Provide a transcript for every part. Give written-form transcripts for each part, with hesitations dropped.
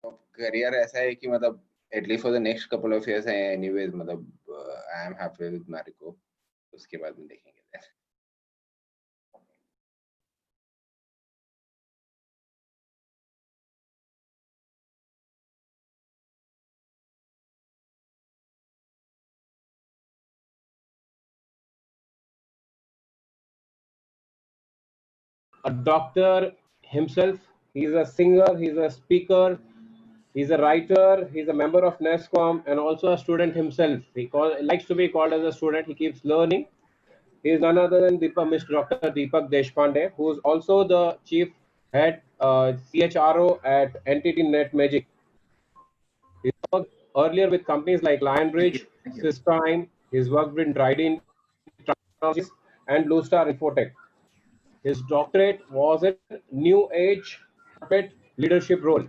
Career ऐसा है कि मतलब at least for the next couple of years anyways मतलब I am happy with Marico, उसके बाद में देखेंगे। A doctor himself. He's a singer, he's a speaker, he's a writer, he's a member of NESCOM, and also a student himself. Likes to be called as a student. He keeps learning. He is none other than Mr. Dr. Deepak Deshpande, who is also the chief head CHRO at NTT NetMagic. He worked earlier with companies like Lionbridge, Systime. He's worked in Dryden Technologies and Blue Star Infotech. His doctorate was in New Age corporate leadership role.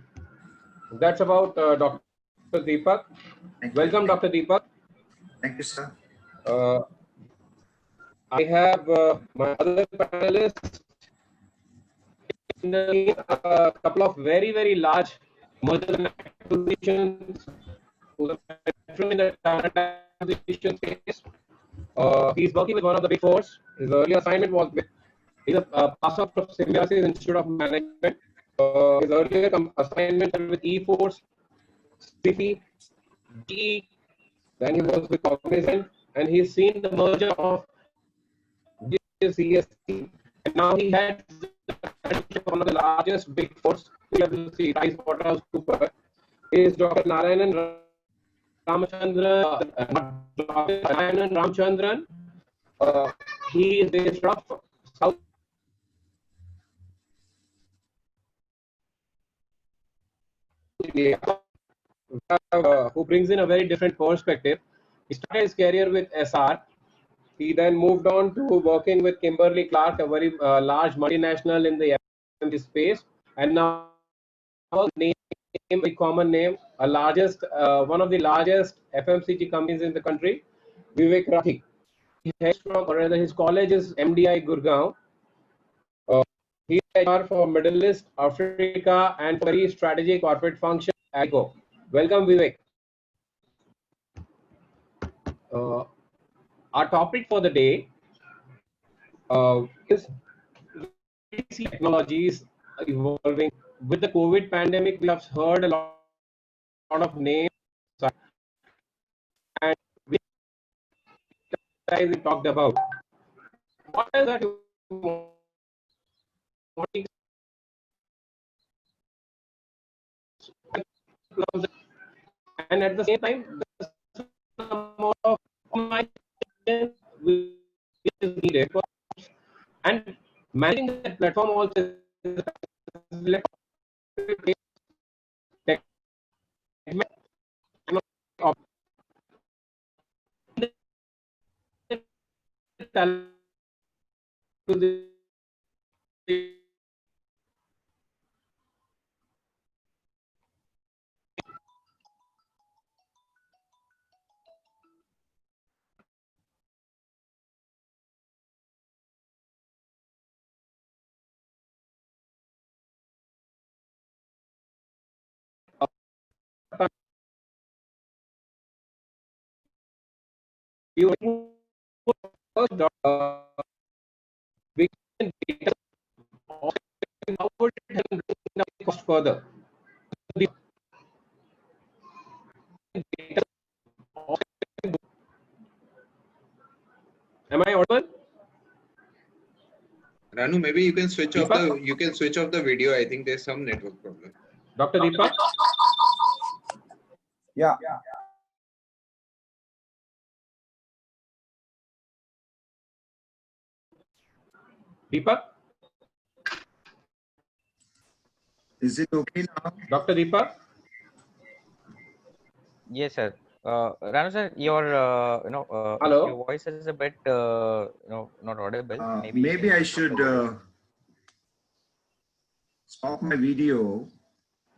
That's about Dr. Deepak. Welcome, Dr. Deepak. Thank you, sir. I have my other panelists in a couple of very, very large mergers and acquisitions in the talent acquisition space. He's working with one of the big fours. His earlier assignment was with, he's a pass out of Symbiosis Institute of Management. His earlier assignment with eForce, CP, GE, then he was with Cognizant, and he's seen the merger of CSC, and now he had one of the largest big fours, PwC, PricewaterhouseCoopers, is Dr. Narayanan Ramchandran. He is based from South India, who brings in a very different perspective. He started his career with SR. He then moved on to working with Kimberly Clark, a very large multinational in the FMCG space, and now name, a common name, one of the largest FMCG companies in the country, Vivek Rathi. His college is MDI Gurgaon. He is HR for Middle East, Africa, and very strategic corporate function. Welcome, Vivek. Our topic for the day is technologies evolving. With the COVID pandemic, we have heard a lot of names, and we talked about what is that and at the same time the amount of is needed, and managing that platform also is to the you we can data how would it help bring down the cost further? Am I audible? Ranu, maybe you can switch off the video. I think there's some network problem. Dr. Deepak? Yeah. Deepak? Is it okay now? Dr. Deepak? Yes, sir. Ranu sir, your Hello? your voice is a bit not audible. Maybe I should stop my video.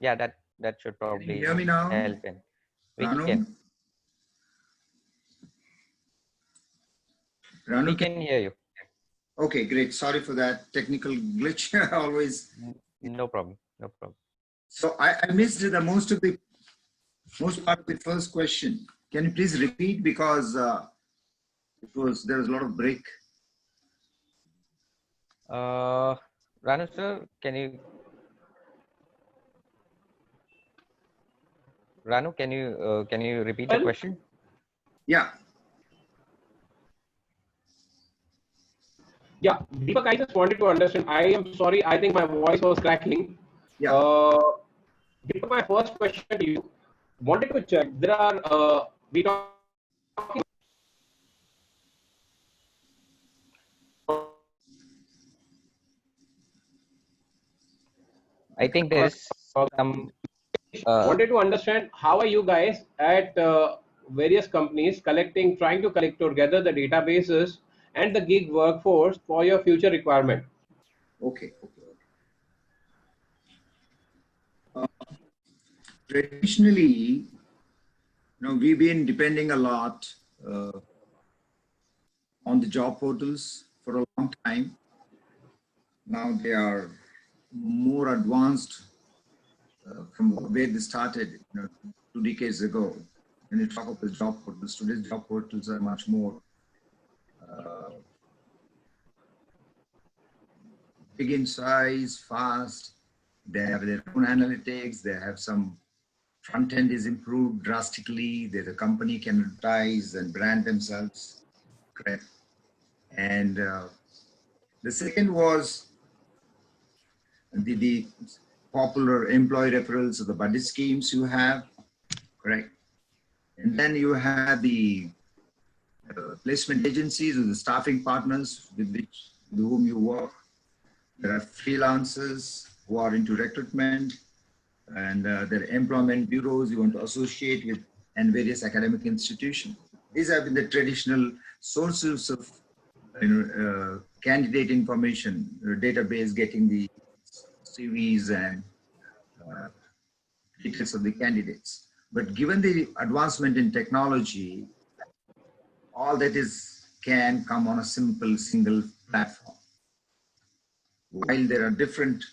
Yeah, that should probably Can you hear me now? help in. We can hear you. Okay, great. Sorry for that technical glitch. Always. No problem. No problem. So I missed the most part of the first question. Can you please repeat, because there was a lot of break. Ranu sir, can you repeat the question? Yeah. Yeah, Deepak, I just wanted to understand. I am sorry, I think my voice was cracking. Yeah. Deepak, my first question to you, wanted to check. There are we talking. I think there is some. Wanted to understand how are you guys at various companies trying to collect together the databases and the gig workforce for your future requirement. Okay. Traditionally, we've been depending a lot on the job portals for a long time. Now they are more advanced from where they started 2 decades ago. When you talk about the job portals, today's job portals are much more big in size, fast. They have their own analytics. They have some front end is improved drastically. The company can advertise and brand themselves. Correct. And the second was the popular employee referrals or the buddy schemes you have. Correct. And then you have the placement agencies or the staffing partners with whom you work. There are freelancers who are into recruitment, and there are employment bureaus you want to associate with, and various academic institutions. These have been the traditional sources of candidate information, database, getting the CVs and details of the candidates. But given the advancement in technology, all that can come on a simple single platform. While there are different,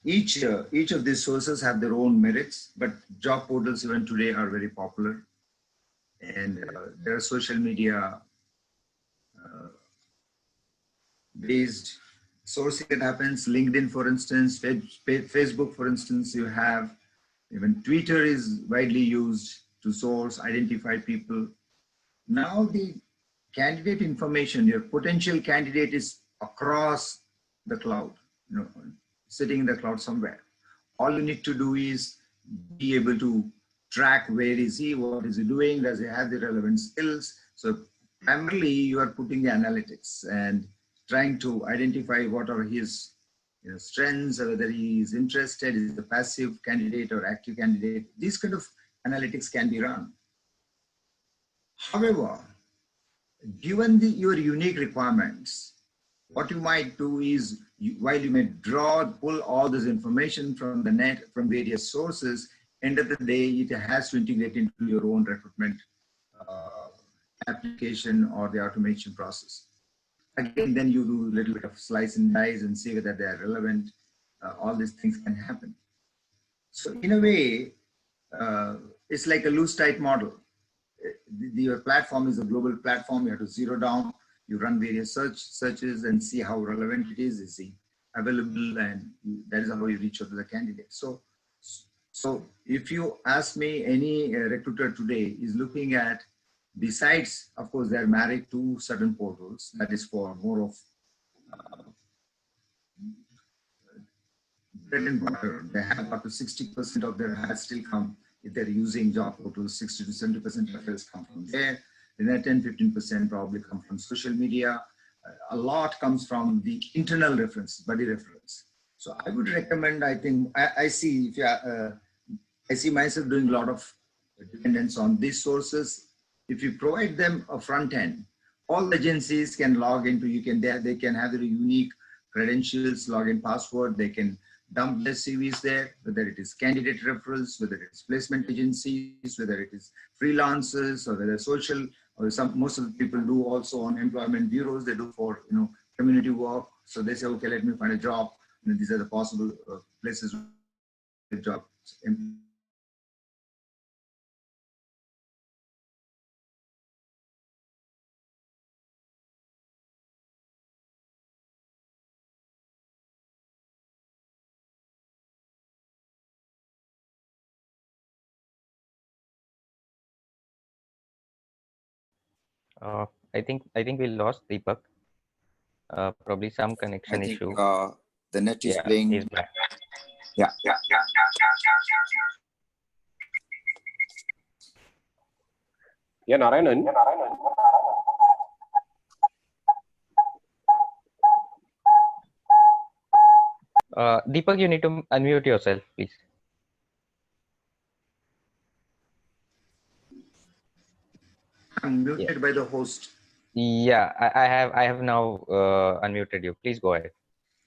each of these sources have their own merits, but job portals even today are very popular. And there are social media based sourcing that happens. LinkedIn, for instance, Facebook, for instance, you have even Twitter is widely used to source, identify people. Now the candidate information, your potential candidate is across the cloud, sitting in the cloud somewhere. All you need to do is be able to track where is he, what is he doing, does he have the relevant skills. So primarily you are putting the analytics and trying to identify what are his strengths, whether he is interested, is a passive candidate or active candidate. These kind of analytics can be run. However, given your unique requirements, what you might do is, while you may pull all this information from the net, from various sources, end of the day, it has to integrate into your own recruitment application or the automation process. Again, then you do a little bit of slice and dice and see whether they are relevant. All these things can happen. So in a way, it's like a loose tight model. Your platform is a global platform. You have to zero down. You run various searches and see how relevant it is. Is he available? And that is how you reach out to the candidate. So if you ask me, any recruiter today is looking at, besides, of course, they're married to certain portals. That is for more of bread and butter. They have up to 60% of their ads still come, if they're using job portals, 60 to 70% of ads come from there. Then 10-15% probably come from social media. A lot comes from the internal reference, buddy reference. So I would recommend, I think, I see myself doing a lot of dependence on these sources. If you provide them a front end, all agencies can log into, they can have their unique credentials, login password, they can dump their CVs there, whether it is candidate referrals, whether it is placement agencies, whether it is freelancers, or whether social, or most of the people do also on employment bureaus, they do for community work. So they say, okay, let me find a job. And these are the possible places with job. I think we lost Deepak. Probably some I connection think issue. the net is Yeah, playing. he's back. Yeah. Yeah, Narayanan. Deepak, you need to unmute yourself, please. I'm muted by the host. Yeah, I have now unmuted you. Please go ahead.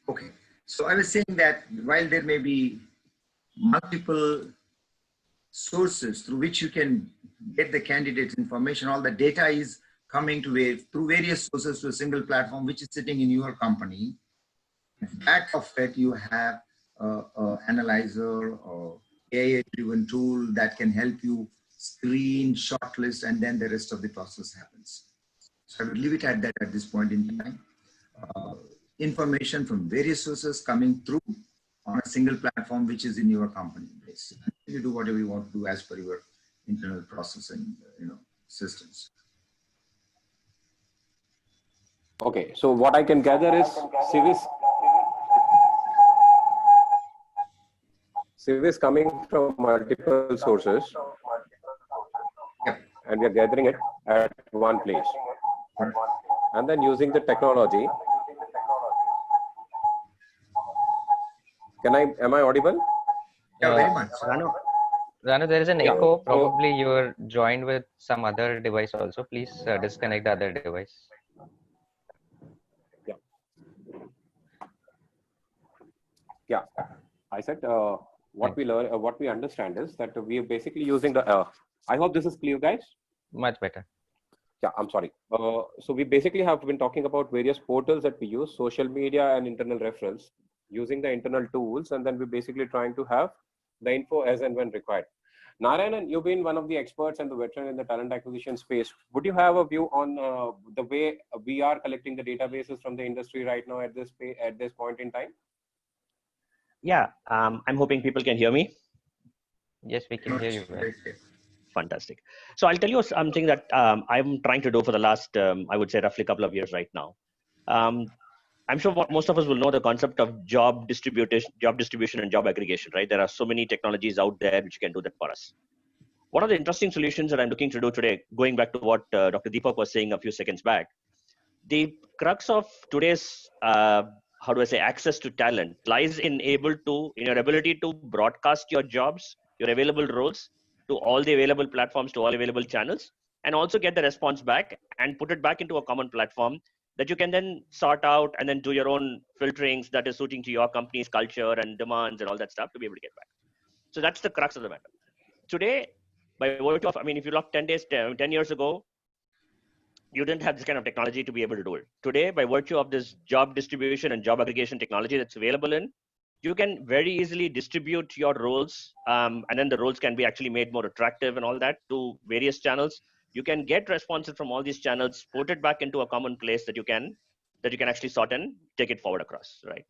Okay. So I was saying that while there may be multiple sources through which you can get the candidate's information, all the data is coming to through various sources to a single platform which is sitting in your company. Back of it, you have an analyzer or AI-driven tool that can help you screen, shortlist, and then the rest of the process happens. So I would leave it at that at this point in time. Information from various sources coming through on a single platform which is in your company base. You do whatever you want to do as per your internal process and systems. Okay, so what I can gather is CV is coming from multiple sources, Yep. and we are gathering it at one place, and then using the technology. Am I audible? Yeah, very much. Ranu, there is an Yeah. echo. Probably you're joined with some other device also. Please disconnect the other device. Yeah, I said what we learn, what we understand is that we are basically using the. I hope this is clear, guys. Much better. Yeah, I'm sorry. So we basically have been talking about various portals that we use, social media and internal referrals, using the internal tools, and then we're basically trying to have the info as and when required. Narayanan, you've been one of the experts and the veteran in the talent acquisition space. Would you have a view on the way we are collecting the databases from the industry right now at this point in time? Yeah, I'm hoping people can hear me. Yes, we can hear you well. Fantastic. So I'll tell you something that I'm trying to do for the last, I would say, roughly a couple of years right now. I'm sure most of us will know the concept of job distribution and job aggregation, right? There are so many technologies out there which can do that for us. One of the interesting solutions that I'm looking to do today, going back to what Dr. Deepak was saying a few seconds back, the crux of today's access to talent lies in your ability to broadcast your jobs, your available roles to all the available platforms, to all available channels, and also get the response back and put it back into a common platform that you can then sort out and then do your own filterings that is suiting to your company's culture and demands and all that stuff to be able to get back. So that's the crux of the matter. Today, by virtue of, if you look 10 years ago, you didn't have this kind of technology to be able to do it. Today, by virtue of this job distribution and job aggregation technology that's available you can very easily distribute your roles, and then the roles can be actually made more attractive and all that to various channels. You can get responses from all these channels, put it back into a common place that you can actually sort and take it forward across, right?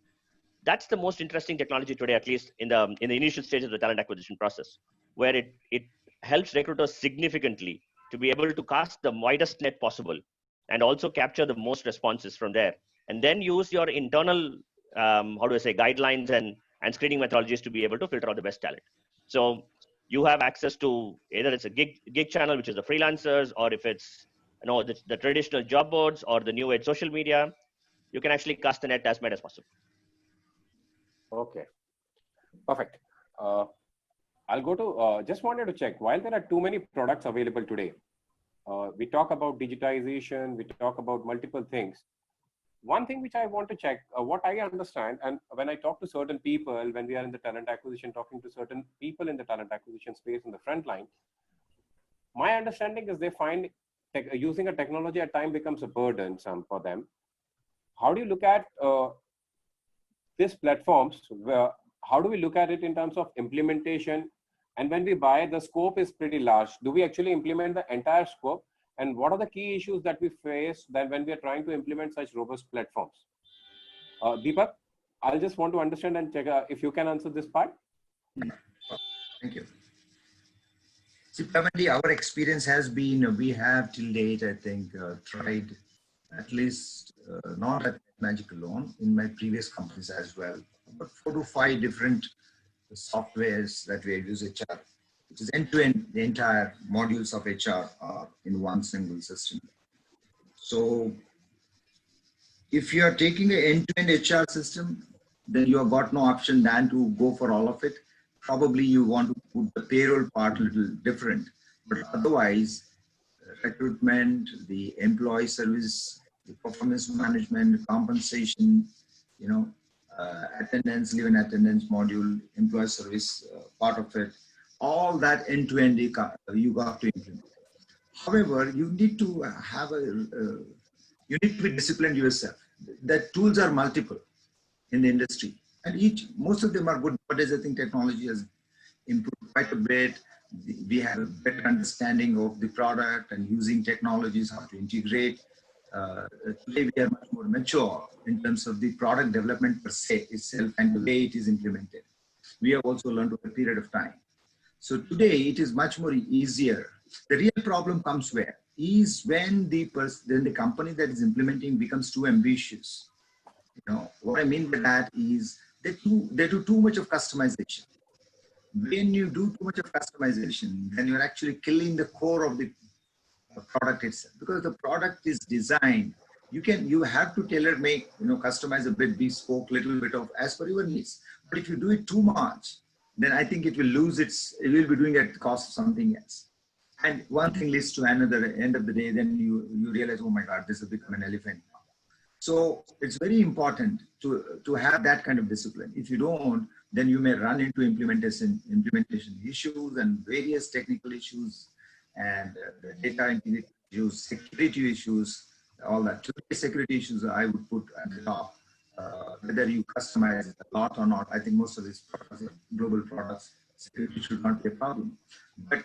That's the most interesting technology today, at least in the initial stages of the talent acquisition process, where it helps recruiters significantly to be able to cast the widest net possible and also capture the most responses from there, and then use your internal guidelines and screening methodologies to be able to filter out the best talent. So you have access to either it's a gig channel, which is the freelancers, or if it's the traditional job boards or the new age social media, you can actually cast the net as wide as possible. Okay, perfect. I'll go to, just wanted to check, while there are too many products available today, we talk about digitization, we talk about multiple things. One thing which I want to check, what I understand, and when I talk to certain people, when we are in the talent acquisition, talking to certain people in the talent acquisition space in the front line, my understanding is they find using a technology at times becomes a burden for them. How do you look at these platforms? how do we look at it in terms of implementation? And when we buy, the scope is pretty large. Do we actually implement the entire scope? And what are the key issues that we face then when we are trying to implement such robust platforms? Deepak, I'll just want to understand and check if you can answer this part. Thank you. See, primarily our experience has been, we have till date, I think, tried at least, not at Magic alone, in my previous companies as well, but 4 to 5 different softwares that we use HR, which is end-to-end, the entire modules of HR are in one single system. So if you are taking an end-to-end HR system, then you have got no option than to go for all of it. Probably you want to put the payroll part a little different, but otherwise, recruitment, the employee service, the performance management, compensation, you know, attendance, leave and attendance module, employee service part of it, all that end-to-end you got to implement. However, you need to have you need to be disciplined yourself. The tools are multiple in the industry, and most of them are good. But as I think technology has improved quite a bit, we have a better understanding of the product and using technologies, how to integrate. Today we are much more mature in terms of the product development per se itself and the way it is implemented. We have also learned over a period of time. So today it is much more easier. The real problem comes where? Is when the company that is implementing becomes too ambitious. You know, what I mean by that is they do too much of customization. When you do too much of customization, then you're actually killing the core of the product itself, because the product is designed. You have to tailor make, you know, customize a bit, bespoke, little bit of as per your needs. But if you do it too much, then I think it will lose it will be doing at the cost of something else. And one thing leads to another. At the end of the day, then you realize, oh my God, this has become an elephant now. So it's very important to have that kind of discipline. If you don't, then you may run into implementation issues and various technical issues and data integrity issues, security issues, all that. Today, security issues I would put at the top. Whether you customize a lot or not, I think most of these products, global products, security should not be a problem. But at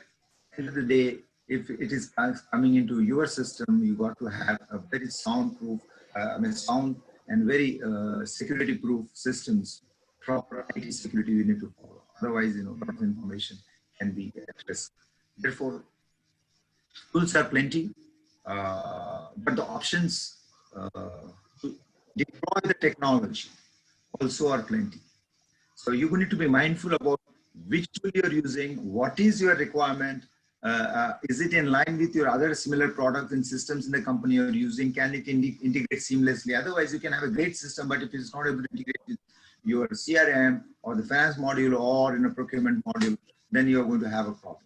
the end of the day, if it is coming into your system, you got to have a very sound and very security-proof systems. Proper IT security we need to follow. Otherwise, you know, a lot of information can be at risk. Therefore, tools are plenty, but the options to deploy the technology also are plenty. So you need to be mindful about which tool you're using, what is your requirement, is it in line with your other similar products and systems in the company you're using, can it integrate seamlessly? Otherwise, you can have a great system, but if it's not able to integrate with your CRM or the finance module or in a procurement module, then you're going to have a problem.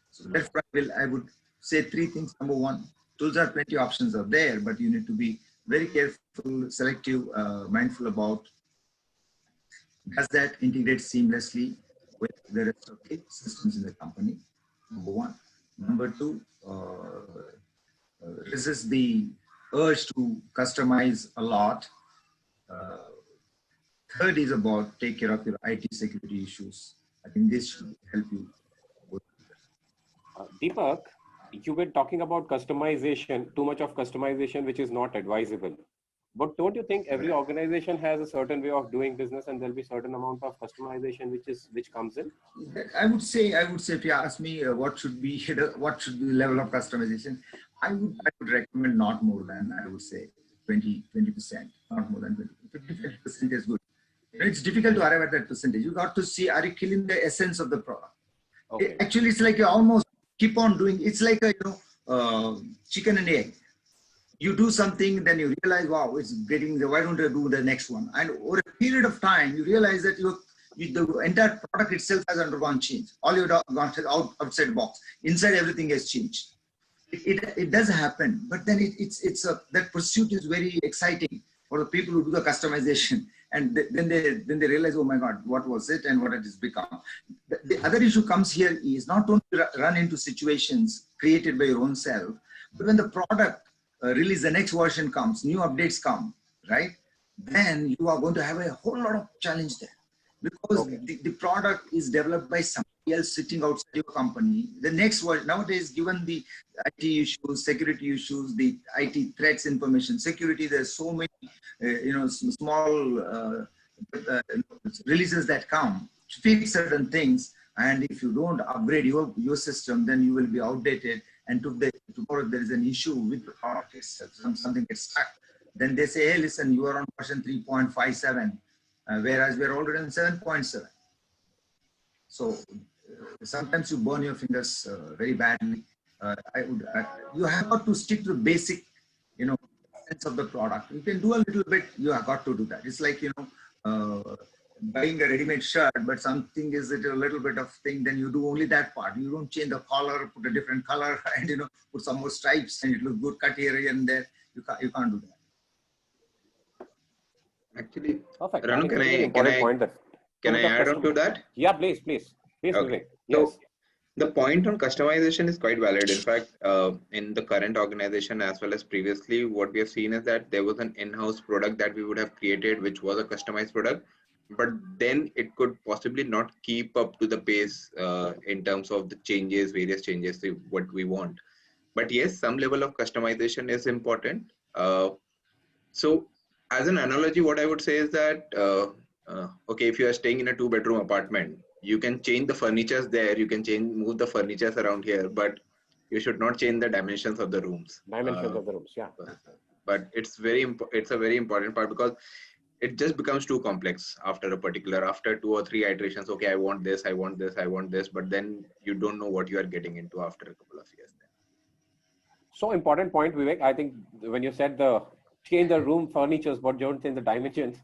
So therefore, I would say 3 things. Number 1, tools are plenty, options are there, but you need to be very careful, selective, mindful about does that integrate seamlessly with the rest of the systems in the company. Number 1. Number 2, resist the urge to customize a lot. Third is about take care of your IT security issues. I think this should help you. Deepak, you were talking about customization, too much of customization, which is not advisable. But don't you think every organization has a certain way of doing business, and there'll be certain amount of customization which comes in? I would say if you ask me what should be the level of customization, I would recommend not more than, I would say 20%, not more than 20. 50% is good. It's difficult to arrive at that percentage. You got to see, are you killing the essence of the product? Okay. Actually, it's like you almost keep on doing. It's like a chicken and egg. You do something, then you realize, wow, it's getting. Why don't I do the next one? And over a period of time, you realize that the entire product itself has undergone change. All you've gone outside the box. Inside, everything has changed. It does happen, but then that pursuit is very exciting for the people who do the customization. And then they realize, oh my God, what was it and what it has become. The other issue comes here is not only run into situations created by your own self, but when the product release, the next version comes, new updates come, right? Then you are going to have a whole lot of challenge there. because the product is developed by somebody else sitting outside your company. The next one, nowadays, given the IT issues, security issues, the IT threats, information security, there's so many, small releases that come to fix certain things. And if you don't upgrade your system, then you will be outdated. And tomorrow there is an issue with the product, something gets stuck. Then they say, hey, listen, you are on version 3.57, whereas we're already on 7.7. So sometimes you burn your fingers very badly. You have got to stick to the basic, sense of the product. You can do a little bit. You have got to do that. It's like buying a ready-made shirt, but something is a little bit of thing. Then you do only that part. You don't change the collar, put a different color, and put some more stripes, and it looks good. Cut here and there. You can't do that. Actually, Perfect. Ranu, can I add on to that? Yeah, please. Okay. Vivek. So the point on customization is quite valid. In fact, in the current organization as well as previously, what we have seen is that there was an in-house product that we would have created, which was a customized product, but then it could possibly not keep up to the pace in terms of the changes, various changes to what we want. But yes, some level of customization is important. So as an analogy, what I would say is that, okay, if you are staying in a 2-bedroom apartment, you can change the furnitures there, you can move the furnitures around here, but you should not change the dimensions of the rooms. Yeah. But it's a very important part, because it just becomes too complex after 2 or 3 iterations. Okay, I want this, but then you don't know what you are getting into after a couple of years. So important point, Vivek. I think when you said change the room furnitures, but don't change the dimensions.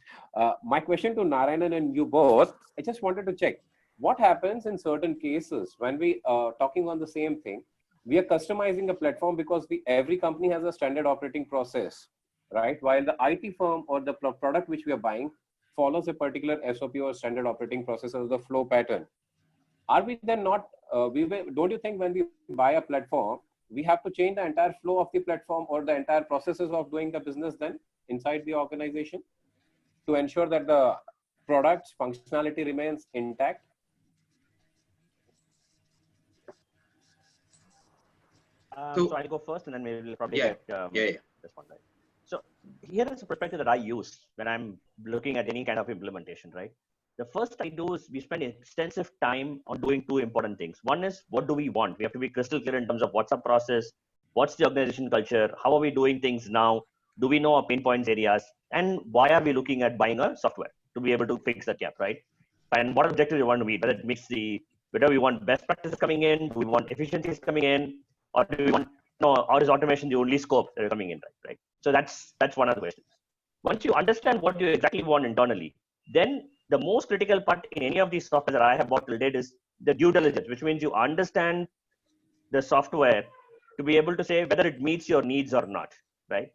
My question to Narayanan and you both, I just wanted to check. What happens in certain cases when we are talking on the same thing? We are customizing a platform because every company has a standard operating process, right? While the IT firm or the product which we are buying follows a particular SOP or standard operating process as the flow pattern. Are we then not, don't you think when we buy a platform, we have to change the entire flow of the platform or the entire processes of doing the business then inside the organization to ensure that the product's functionality remains intact? So I'll go first, and then maybe we'll probably get this one, right? So here is a perspective that I use when I'm looking at any kind of implementation, right? The first I do is we spend extensive time on doing 2 important things. One is, what do we want? We have to be crystal clear in terms of what's our process, what's the organization culture, how are we doing things now, do we know our pain points areas, and why are we looking at buying a software to be able to fix that gap, right? And what objective we want to meet, whether we want best practices coming in, do we want efficiencies coming in, or do we want, or is automation the only scope that are coming in, right? So that's one of the questions. Once you understand what you exactly want internally, then the most critical part in any of these software that I have bought till date is the due diligence, which means you understand the software to be able to say whether it meets your needs or not, right?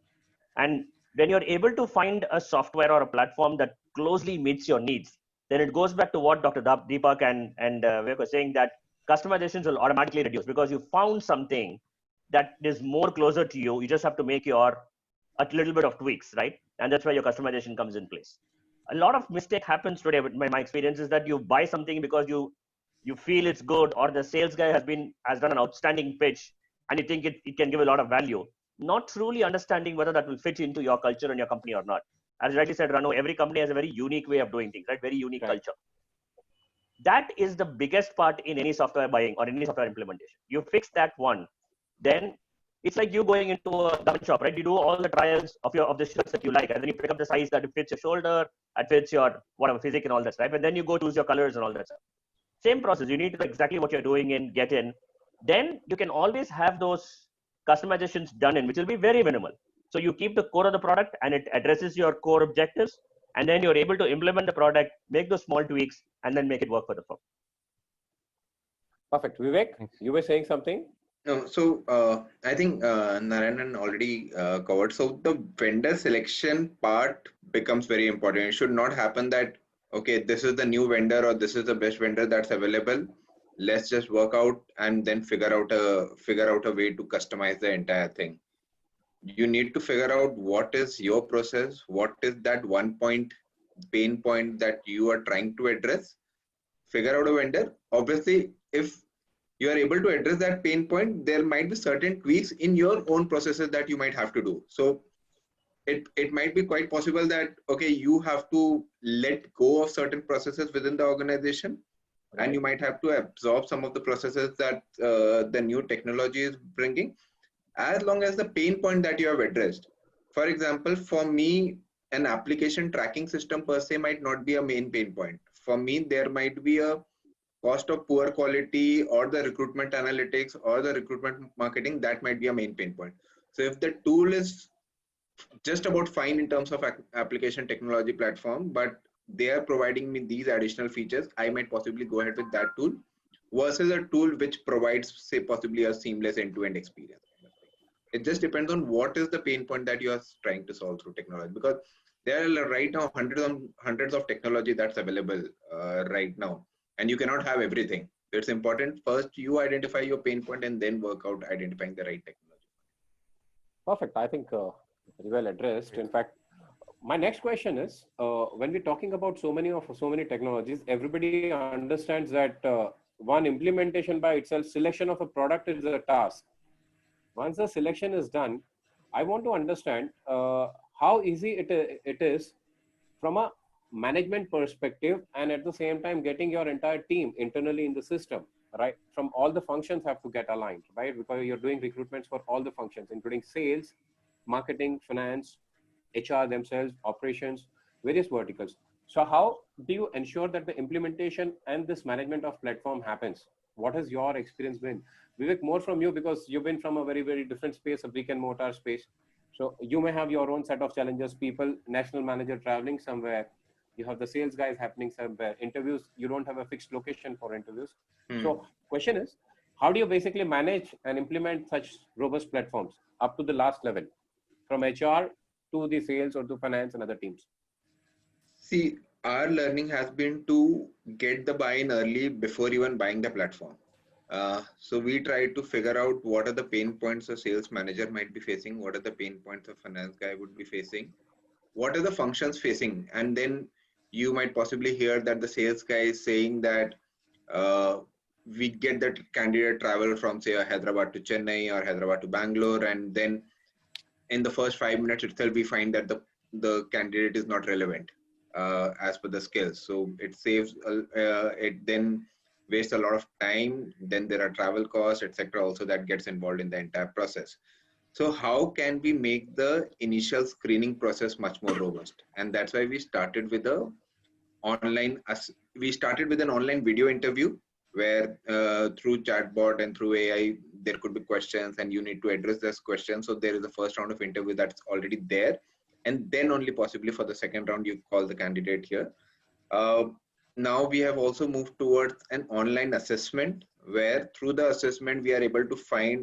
And when you're able to find a software or a platform that closely meets your needs, then it goes back to what Dr. Deepak and Vivek were saying, that customizations will automatically reduce because you found something that is more closer to you. You just have to make a little bit of tweaks, right? And that's where your customization comes in place. A lot of mistake happens today. With my experience is that you buy something because you feel it's good, or the sales guy has done an outstanding pitch, and you think it can give a lot of value, not truly understanding whether that will fit into your culture and your company or not. As rightly said, Ranu, every company has a very unique way of doing things, right? Very unique culture. That is the biggest part in any software buying or any software implementation. You fix that one, then it's like you going into a garment shop, right? You do all the trials of the shirts that you like, and then you pick up the size that fits your shoulder, that fits your whatever physique and all that stuff, and then you go choose your colors and all that stuff. Same process. You need to know exactly what you're doing and get in. Then you can always have those customizations done in, which will be very minimal. So you keep the core of the product and it addresses your core objectives, and then you're able to implement the product, make those small tweaks, and then make it work for the firm. Perfect. Vivek, you were saying something? No, so I think Narayanan already covered. So the vendor selection part becomes very important. It should not happen that, okay, this is the new vendor or this is the best vendor that's available. Let's just work out and then figure out a way to customize the entire thing. You need to figure out what is your process, what is that one point pain point that you are trying to address, figure out a vendor. Obviously, if you are able to address that pain point, there might be certain tweaks in your own processes that you might have to do. So it might be quite possible that, okay, you have to let go of certain processes within the organization, and you might have to absorb some of the processes that the new technology is bringing, as long as the pain point that you have addressed. For example, for me, an application tracking system per se might not be a main pain point. For me, there might be a cost of poor quality, or the recruitment analytics, or the recruitment marketing, that might be a main pain point. So if the tool is just about fine in terms of application technology platform, but they are providing me these additional features, I might possibly go ahead with that tool versus a tool which provides, say, possibly a seamless end-to-end experience. It just depends on what is the pain point that you are trying to solve through technology, because there are right now hundreds of technology that's available right now, and you cannot have everything. It's important first you identify your pain point and then work out identifying the right technology. Perfect. I think very well addressed. In fact, my next question is, when we're talking about so many technologies, everybody understands that one, implementation by itself, selection of a product is a task. Once the selection is done, I want to understand how easy it is from a management perspective, and at the same time getting your entire team internally in the system, right? From all the functions have to get aligned, right? Because you're doing recruitments for all the functions, including sales, marketing, finance, HR themselves, operations, various verticals. So how do you ensure that the implementation and this management of platform happens? What has your experience been? Vivek, more from you, because you've been from a very, very different space, a brick and mortar space. So you may have your own set of challenges, people, national manager traveling somewhere. You have the sales guys happening somewhere. Interviews, you don't have a fixed location for interviews. So question is, how do you basically manage and implement such robust platforms up to the last level, from HR to the sales or to finance and other teams? See, our learning has been to get the buy-in early before even buying the platform. So we try to figure out what are the pain points a sales manager might be facing, what are the pain points a finance guy would be facing, what are the functions facing, and then you might possibly hear that the sales guy is saying that we get that candidate travel from, say, Hyderabad to Chennai or Hyderabad to Bangalore, and then in the first 5 minutes itself we find that the candidate is not relevant as per the skills. So it saves it then wastes a lot of time. Then there are travel costs, etc. also that gets involved in the entire process. So how can we make the initial screening process much more robust? And that's why we started with an online video interview where through chatbot and through AI, there could be questions and you need to address those questions. So there is a first round of interview that's already there. And then only possibly for the second round, you call the candidate here. Now we have also moved towards an online assessment where through the assessment, we are able to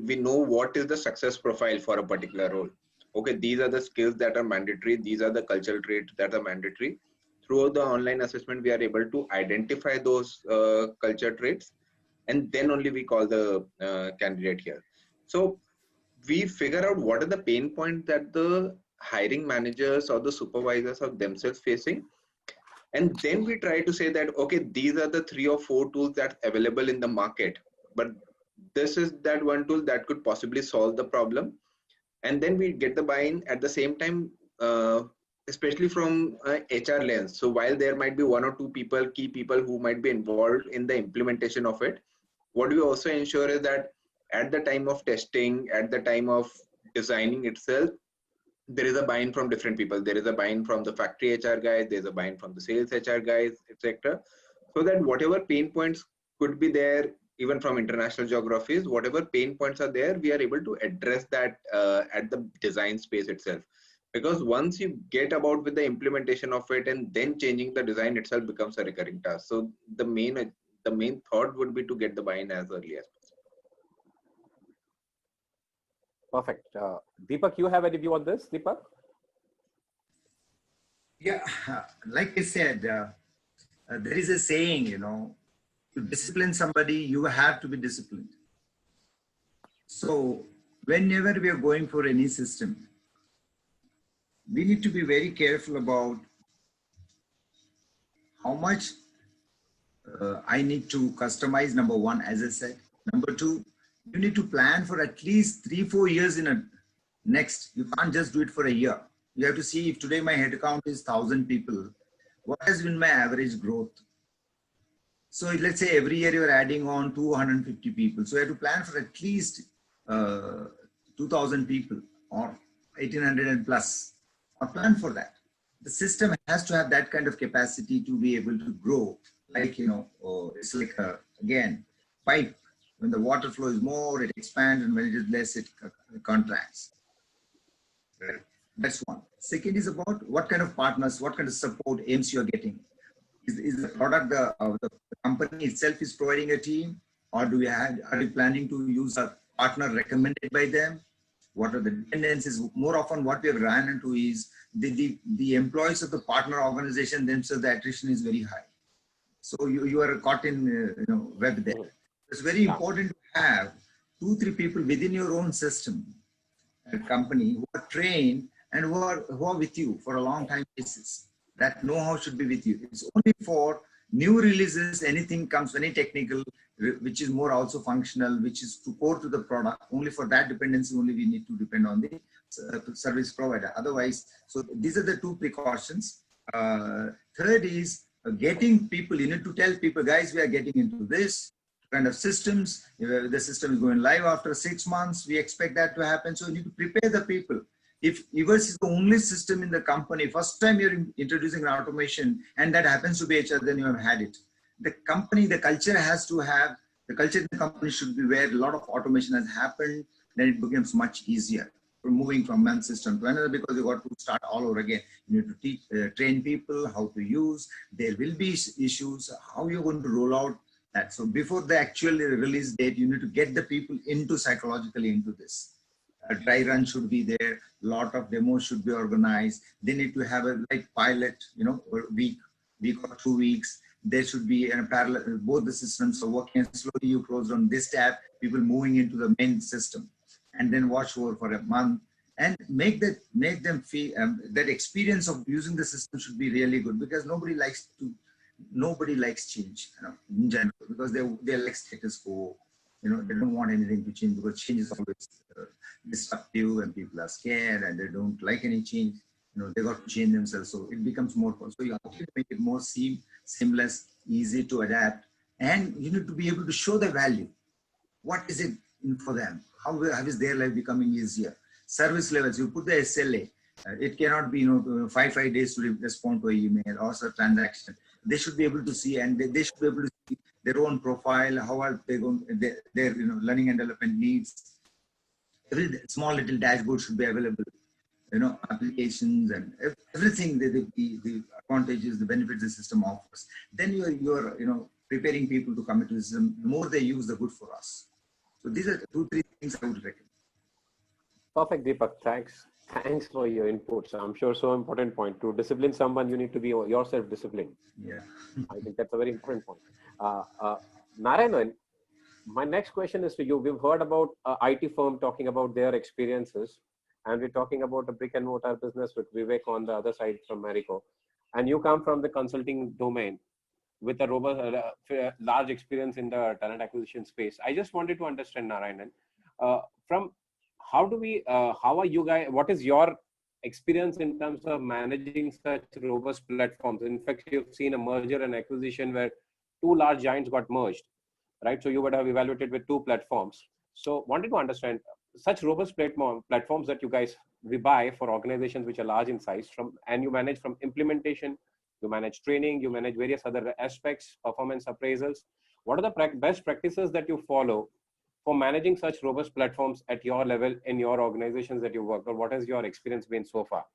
we know what is the success profile for a particular role. Okay, these are the skills that are mandatory. These are the cultural traits that are mandatory. Through the online assessment, we are able to identify those culture traits, and then only we call the candidate here. So we figure out what are the pain points that the hiring managers or the supervisors are themselves facing. And then we try to say that, okay, these are the 3 or 4 tools that's available in the market, but this is that one tool that could possibly solve the problem. And then we get the buy-in at the same time, especially from HR lens. So while there might be 1 or 2 key people who might be involved in the implementation of it, what we also ensure is that at the time of testing, at the time of designing itself, there is a buy-in from different people. There is a buy-in from the factory HR guys, there's a buy-in from the sales HR guys, etc. So that whatever pain points could be there, even from international geographies, whatever pain points are there, we are able to address that at the design space itself. Because once you get about with the implementation of it and then changing the design itself becomes a recurring task. So the main thought would be to get the buy-in as early as possible. Perfect. Deepak, you have any view on this, Deepak? Yeah, like I said, there is a saying, to discipline somebody, you have to be disciplined. So whenever we are going for any system, we need to be very careful about how much I need to customize, number one, as I said. Number two, you need to plan for at least 3-4 years in a next. You can't just do it for a year. You have to see if today my headcount is 1,000 people, what has been my average growth? So let's say every year you're adding on 250 people. So you have to plan for at least 2,000 people or 1,800 and plus, or plan for that. The system has to have that kind of capacity to be able to grow. Like, it's like, again, pipe. When the water flow is more, it expands, and when it is less, it contracts. Right. That's one. Second is about what kind of partners, what kind of support aims you're getting. Is the product the company itself is providing a team, or are you planning to use a partner recommended by them? What are the dependencies? More often what we have run into is the employees of the partner organization themselves, the attrition is very high. So you are caught in web there. It's very important to have 2-3 people within your own system, a company, who are trained and who are with you for a long time basis. That know-how should be with you. It's only for new releases, anything comes, any technical, which is more also functional, which is to core to the product. Only for that dependency, only we need to depend on the service provider. Otherwise, so these are the 2 precautions. Third is getting people, you need to tell people, guys, we are getting into this kind of systems. The system is going live after 6 months. We expect that to happen. So you need to prepare the people. If yours is the only system in the company, first time you're introducing an automation and that happens to be HR, then you have had it. The company, the culture has to have, the culture in the company should be where a lot of automation has happened, then it becomes much easier from moving from one system to another, because you got to start all over again. You need to teach, train people how to use. There will be issues, how you're going to roll out that. So before the actual release date, you need to get the people psychologically into this. A dry run should be there. A lot of demos should be organized. They need to have a pilot, week or 2 weeks. There should be a parallel, both the systems are working. Slowly you close on this tab, people moving into the main system, and then watch over for a month and make them feel that experience of using the system should be really good, because nobody likes change, in general, because they like status quo. They don't want anything to change, because change is always disruptive and people are scared and they don't like any change. They got to change themselves. So it becomes more, so you have to make it more seamless, easy to adapt. And you need to be able to show the value. What is it for them? How is their life becoming easier? Service levels, you put the SLA. It cannot be 5 days to respond to an email or a transaction. They should be able to see, and they should be able to see their own profile, how are they going, their learning and development needs. Every small little dashboard should be available, applications and everything, the advantages, the benefits the system offers. Then you're preparing people to come into the system. The more they use, the good for us. So these are 2-3 things I would recommend. Perfect, Deepak. Thanks for your inputs. I'm sure so important point. To discipline someone, you need to be yourself disciplined. Yeah. I think that's a very important point. Narayanan, my next question is to you. We've heard about an IT firm talking about their experiences, and we're talking about a brick and mortar business with Vivek on the other side from Marico. And you come from the consulting domain with a robust, large experience in the talent acquisition space. I just wanted to understand, Narayanan, how are you guys, what is your experience in terms of managing such robust platforms? In fact, you've seen a merger and acquisition where 2 large giants got merged, right? So you would have evaluated with 2 platforms. So wanted to understand such robust platforms that you guys buy for organizations which are large in size, and you manage from implementation, you manage training, you manage various other aspects, performance appraisals. What are the best practices that you follow for managing such robust platforms at your level in your organizations that you work, or what has your experience been so far?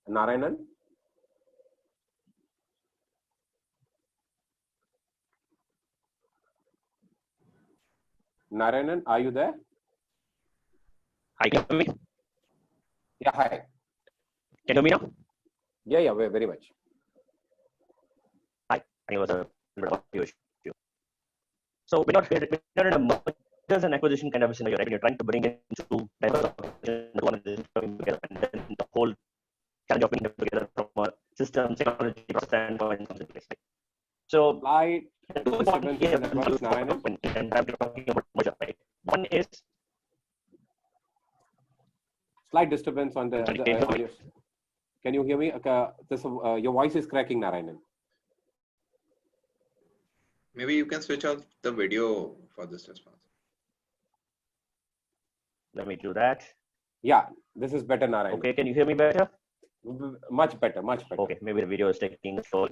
Narayanan? Narayanan, are you there? Hi, can you hear me? Yeah, hi. Can you hear me now? Yeah, very much. Hi, I think it was a bit of audio issue. So we're not in a mergers and acquisition kind of scenario, right? When you're trying to bring in two diverse organizations together, and then the whole system, technology, process, and comes in place. So, Slight two disturbance in the network, Narayanan. and I'm talking about merger, right? One is Slight disturbance on the on your. Can you hear me? Your voice is cracking, Narayanan. Maybe you can switch off the video for this response. let me do that. Yeah, this is better, Narayanan. Okay, can you hear me better? Much better, much better. Okay, maybe the video is taking slow.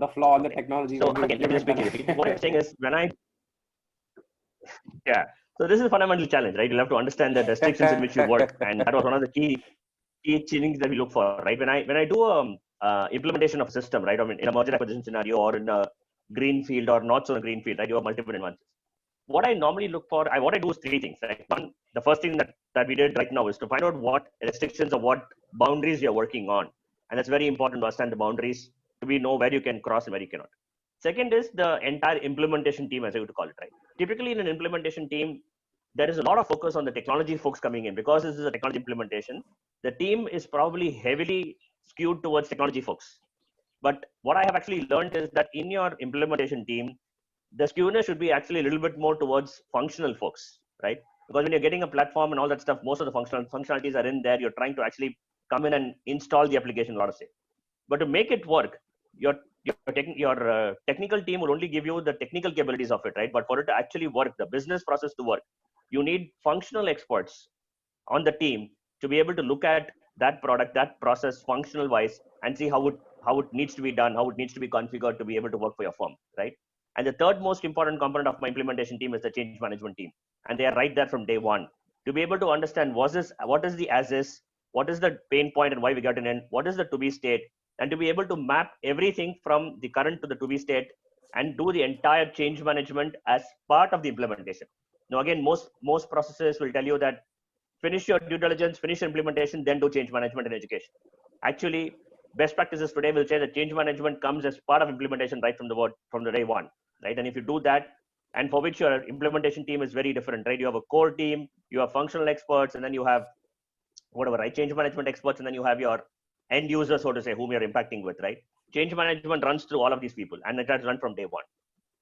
The flaw on the technology. So again, let me just quickly repeat. What I'm saying is yeah. So this is a fundamental challenge, right? You'll have to understand the restrictions in which you work, and that was one of the key things that we look for, right? When I do implementation of a system, right? I mean, in a merger acquisition scenario or in a greenfield or not so a greenfield, right? You have multiple advantages. What I normally look for, what I do is three things, right? One, the first thing that we did right now is to find out what restrictions or what boundaries you're working on, and that's very important to understand the boundaries to be know where you can cross and where you cannot. Second is the entire implementation team, as I would call it, right? Typically in an implementation team, there is a lot of focus on the technology folks coming in because this is a technology implementation. The team is probably heavily skewed towards technology folks. But what I have actually learned is that in your implementation team, the skewness should be actually a little bit more towards functional folks, right? Because when you're getting a platform and all that stuff, most of the functionalities are in there. You're trying to actually come in and install the application, a lot of say. But to make it work, your technical team will only give you the technical capabilities of it, right? But for it to actually work, the business process to work, you need functional experts on the team to be able to look at that product, that process, functional wise, and see how it needs to be done, how it needs to be configured to be able to work for your firm, right? And the third most important component of my implementation team is the change management team, and they are right there from day one to be able to understand what is the as is, what is the pain point, and why we got an end, what is the to be state, and to be able to map everything from the current to the to be state and do the entire change management as part of the implementation. Now, again, most processes will tell you that finish your due diligence, finish your implementation, then do change management and education. Actually, best practices today will say that change management comes as part of implementation right from the day one, right? And if you do that, and for which your implementation team is very different, right? You have a core team, you have functional experts, and then you have whatever, right? Change management experts, and then you have your end users, so to say, whom you're impacting with, right? Change management runs through all of these people, and it has run from day one.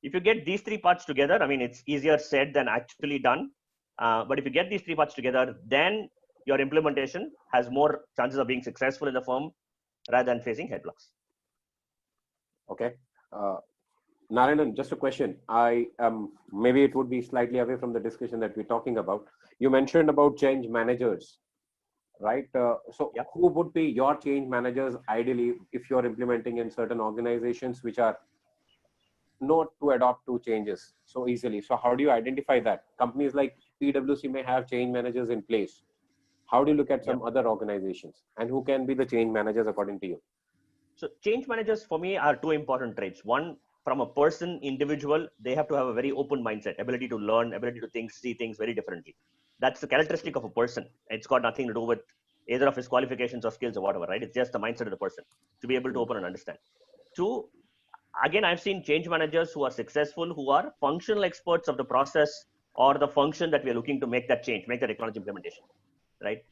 If you get these three parts together, I mean, it's easier said than actually done. But if you get these three parts together, then your implementation has more chances of being successful in the firm rather than facing headblocks. Okay. Narayanan, just a question. Maybe it would be slightly away from the discussion that we're talking about. You mentioned about change managers, right? Yep. Who would be your change managers ideally if you're implementing in certain organizations which are not to adopt to changes so easily? So how do you identify that? Companies like PwC may have change managers in place. How do you look at some other organizations, and who can be the change managers according to you? So change managers for me are two important traits. One, from a person, individual, they have to have a very open mindset, ability to learn, ability to think, see things very differently. That's the characteristic of a person. It's got nothing to do with either of his qualifications or skills or whatever, right? It's just the mindset of the person to be able to open and understand. Two, again, I've seen change managers who are successful, who are functional experts of the process or the function that we are looking to make that change, make the technology implementation, right?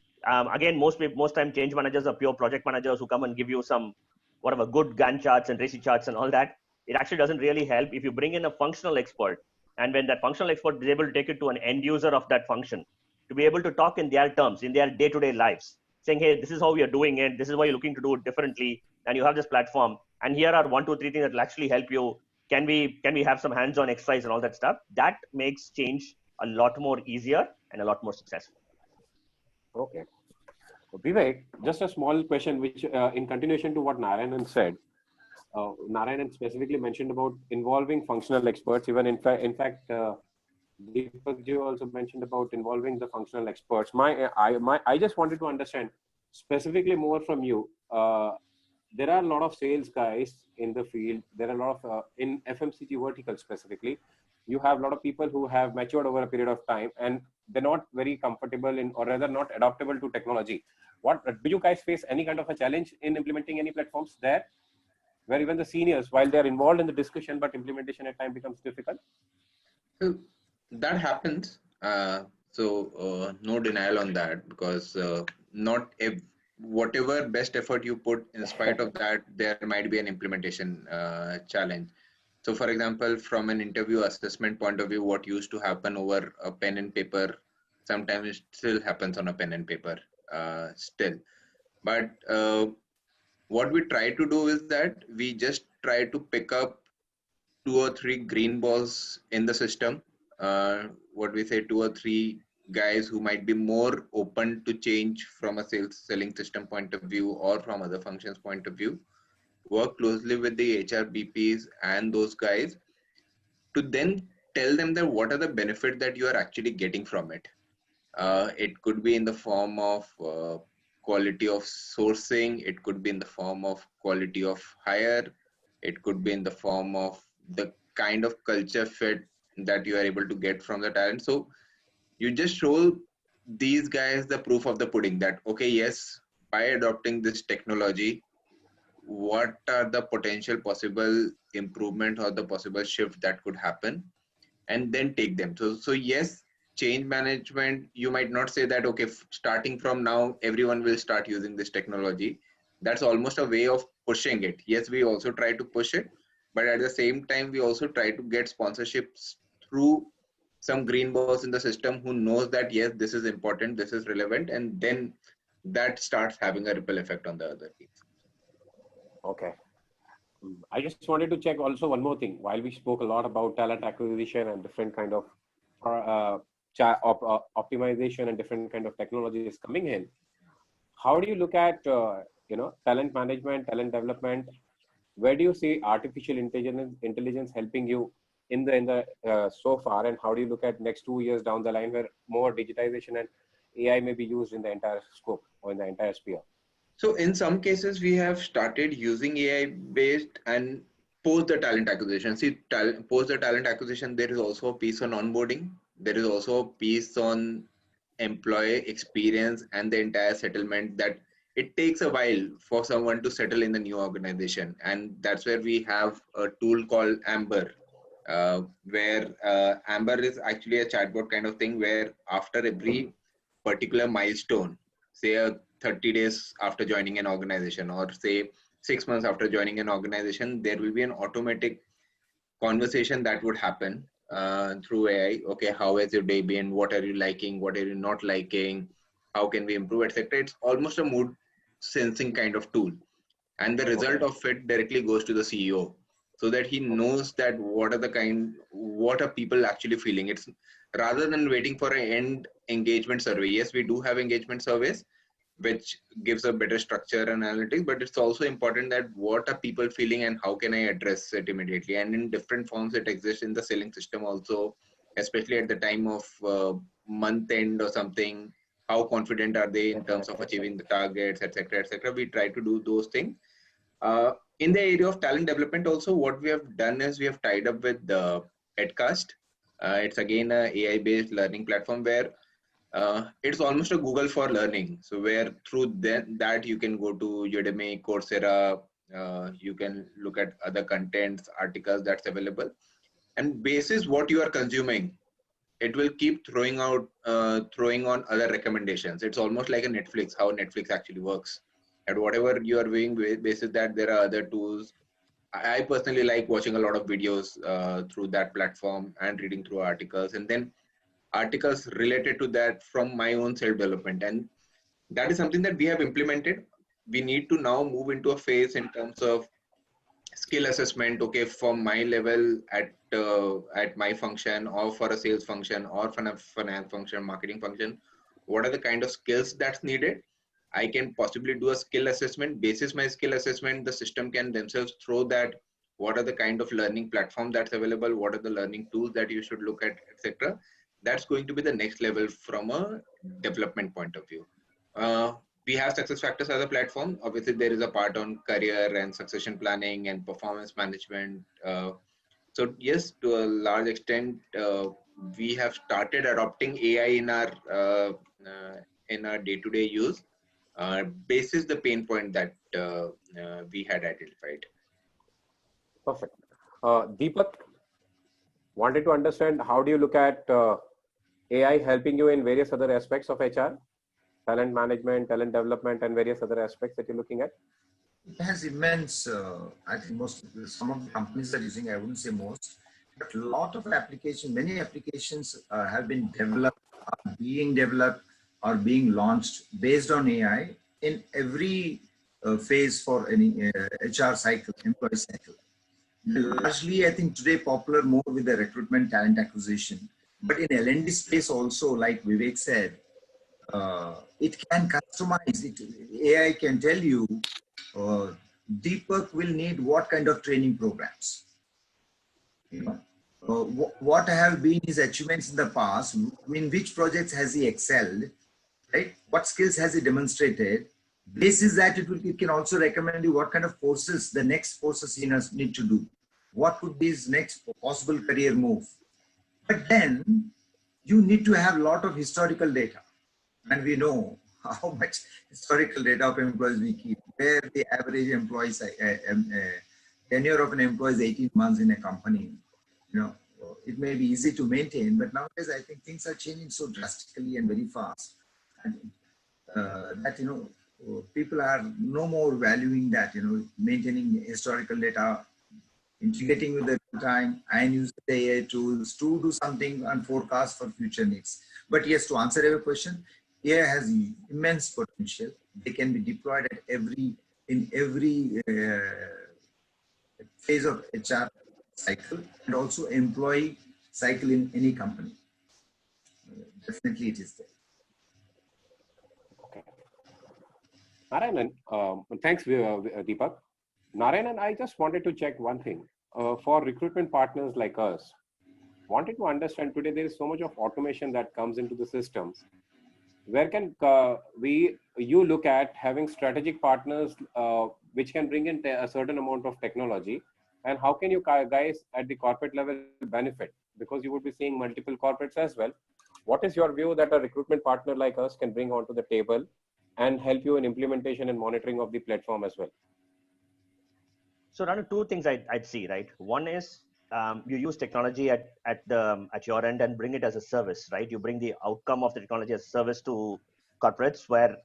Again, most time change managers are pure project managers who come and give you some whatever good Gantt charts and RACI charts and all that. It actually doesn't really help if you bring in a functional expert, and when that functional expert is able to take it to an end user of that function, to be able to talk in their terms, in their day-to-day lives, saying, hey, this is how we are doing it, this is why you're looking to do it differently, and you have this platform, and here are 1, 2, 3 things that will actually help you. Can we have some hands-on exercise and all that stuff? That makes change a lot more easier and a lot more successful. Okay. Vivek, just a small question, which in continuation to what Narayanan said, Narayanan specifically mentioned about involving functional experts. Even in fact, Deepakji also mentioned about involving the functional experts. I just wanted to understand specifically more from you. There are a lot of sales guys in the field. There are a lot of in FMCG vertical specifically. You have a lot of people who have matured over a period of time, and they're not very comfortable in, or rather not adaptable to technology. Do you guys face any kind of a challenge in implementing any platforms there, where even the seniors, while they're involved in the discussion, but implementation at time becomes difficult? So that happens. No denial on that, because not whatever best effort you put, in spite of that, there might be an implementation challenge. So, for example, from an interview assessment point of view, what used to happen over a pen and paper, sometimes it still happens on a pen and paper still. But what we try to do is that we just try to pick up 2 or 3 green balls in the system. What we say, 2 or 3 guys who might be more open to change from a selling system point of view or from other functions point of view. Work closely with the HR BPs and those guys to then tell them that what are the benefits that you are actually getting from it. It could be in the form of quality of sourcing. It could be in the form of quality of hire. It could be in the form of the kind of culture fit that you are able to get from the talent. So you just show these guys the proof of the pudding that, okay, yes, by adopting this technology, what are the potential possible improvement or the possible shift that could happen, and then take them. So yes, change management, you might not say that, okay, starting from now, everyone will start using this technology. That's almost a way of pushing it. Yes, we also try to push it, but at the same time, we also try to get sponsorships through some green balls in the system who knows that, yes, this is important, this is relevant, and then that starts having a ripple effect on the other teams. Okay. I just wanted to check also one more thing. While we spoke a lot about talent acquisition and different kind of optimization and different kind of technologies coming in, how do you look at talent management, talent development? Where do you see artificial intelligence helping you in the so far, and how do you look at next 2 years down the line where more digitization and AI may be used in the entire scope or in the entire sphere? So in some cases, we have started using AI based and post the talent acquisition. See, post the talent acquisition, there is also a piece on onboarding. There is also a piece on employee experience and the entire settlement, that it takes a while for someone to settle in the new organization. And that's where we have a tool called Amber, where Amber is actually a chatbot kind of thing, where after every particular milestone, say 30 days after joining an organization, or say 6 months after joining an organization, there will be an automatic conversation that would happen through AI. Okay, how has your day been? What are you liking? What are you not liking? How can we improve, etc.? It's almost a mood sensing kind of tool, and the result of it directly goes to the CEO, so that he knows that what are people actually feeling. It's rather than waiting for an end engagement survey. Yes, we do have engagement surveys, which gives a better structure and analytics, but it's also important that what are people feeling and how can I address it immediately. And in different forms, it exists in the selling system also, especially at the time of month end or something. How confident are they in terms of achieving the targets, etc., etc. We try to do those things. In the area of talent development also, what we have done is we have tied up with the Edcast. It's again a AI-based learning platform where it's almost a Google for learning. So where through that you can go to Udemy, Coursera, you can look at other contents, articles that's available. And basis what you are consuming, it will keep throwing on other recommendations. It's almost like a Netflix, how Netflix actually works. And whatever you are doing, basis that there are other tools. I personally like watching a lot of videos through that platform and reading through articles, and then articles related to that from my own self-development. And that is something that we have implemented. We need to now move into a phase in terms of skill assessment. Okay, from my level at my function, or for a sales function, or for a finance function, marketing function, what are the kind of skills that's needed? I can possibly do a skill assessment. Basis my skill assessment, the system can themselves throw that what are the kind of learning platform that's available, what are the learning tools that you should look at, etc. That's going to be the next level from a development point of view. We have SuccessFactors as a platform. Obviously, there is a part on career and succession planning and performance management. So yes, to a large extent, we have started adopting AI in our day-to-day use, basis the pain point that we had identified. Perfect. Deepak, wanted to understand, how do you look at AI helping you in various other aspects of HR? talent management, talent development, and various other aspects that you're looking at? It has immense, I think some of the companies are using, I wouldn't say most, but a lot of applications, many applications have been developed, are being developed, or being launched based on AI in every phase for any HR cycle, employee cycle. Largely, I think today popular more with the recruitment talent acquisition, but in L&D space also, like Vivek said, it can customize it. AI can tell you, Deepak will need what kind of training programs. You know, what have been his achievements in the past? In which projects has he excelled? Right? What skills has he demonstrated? This is that it can also recommend you what kind of courses, the next courses he must need to do. What could be his next possible career move? But then you need to have a lot of historical data. And we know how much historical data of employees we keep, where the average employees, tenure of an employee is 18 months in a company. You know, it may be easy to maintain, but nowadays I think things are changing so drastically and very fast. And, that, you know, people are no more valuing that, you know, maintaining historical data, integrating with the time, and use the AI tools to do something and forecast for future needs. But yes, to answer your question, AI has immense potential. They can be deployed at in every phase of HR cycle and also employee cycle in any company. Definitely it is there. Okay. Narayanan, thanks, Deepak. Narayanan, I just wanted to check one thing. For recruitment partners like us, wanted to understand today there is so much of automation that comes into the system. Where can you look at having strategic partners which can bring in a certain amount of technology, and how can you guys at the corporate level benefit? Because you would be seeing multiple corporates as well. What is your view that a recruitment partner like us can bring onto the table and help you in implementation and monitoring of the platform as well? So, Ranu, two things I'd see, right? One is you use technology at your end and bring it as a service, right? You bring the outcome of the technology as a service to corporates, where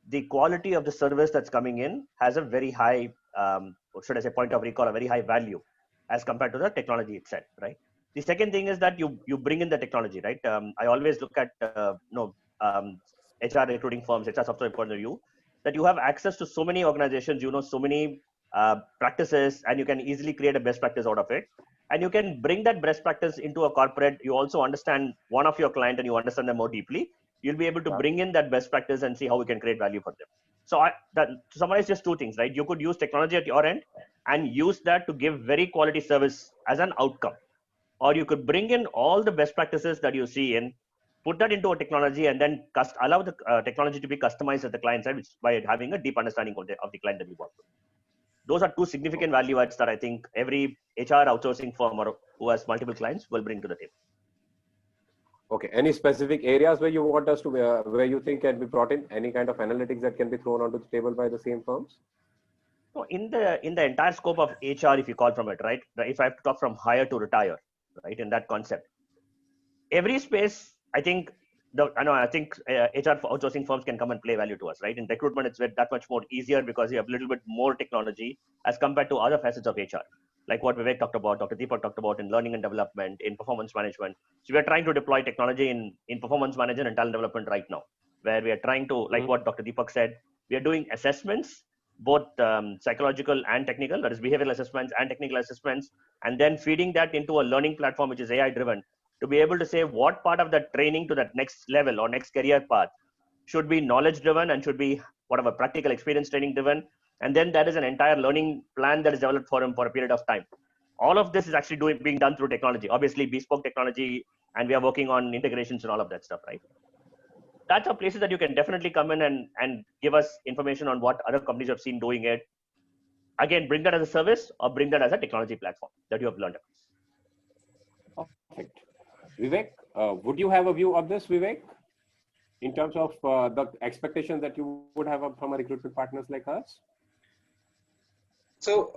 the quality of the service that's coming in has a very high, or should I say, point of recall, a very high value as compared to the technology itself, right? The second thing is that you bring in the technology, right? I always look at HR recruiting firms, HR software point of view, that you have access to so many organizations, you know, so many practices, and you can easily create a best practice out of it. And you can bring that best practice into a corporate. You also understand one of your client and you understand them more deeply. You'll be able to bring in that best practice and see how we can create value for them. So to summarize just two things, right? You could use technology at your end and use that to give very quality service as an outcome. Or you could bring in all the best practices that you see in, put that into a technology, and then allow the technology to be customized at the client side by having a deep understanding of the client that you work with. Those are two significant value adds that I think every HR outsourcing firm or who has multiple clients will bring to the table. Okay. Any specific areas where you want us to, where you think can be brought in? Any kind of analytics that can be thrown onto the table by the same firms? So in the entire scope of HR, if you call from it, right? If I have to talk from hire to retire, right? In that concept, every space, I think HR outsourcing firms can come and play value to us, right? In recruitment, it's that much more easier because you have a little bit more technology as compared to other facets of HR, like what Vivek talked about, Dr. Deepak talked about in learning and development, in performance management. So we are trying to deploy technology in performance management and talent development right now, where we are trying to, like what Dr. Deepak said, we are doing assessments, both psychological and technical, that is behavioral assessments and technical assessments, and then feeding that into a learning platform, which is AI driven, to be able to say what part of that training to that next level or next career path should be knowledge driven and should be whatever practical experience training driven. And then there is an entire learning plan that is developed for him for a period of time. All of this is actually being done through technology, obviously bespoke technology, and we are working on integrations and all of that stuff, right? That's a places that you can definitely come in and give us information on what other companies have seen doing it. Again, bring that as a service or bring that as a technology platform that you have learned across. Perfect. Vivek, would you have a view of this, Vivek, in terms of the expectations that you would have from a recruitment partners like us? So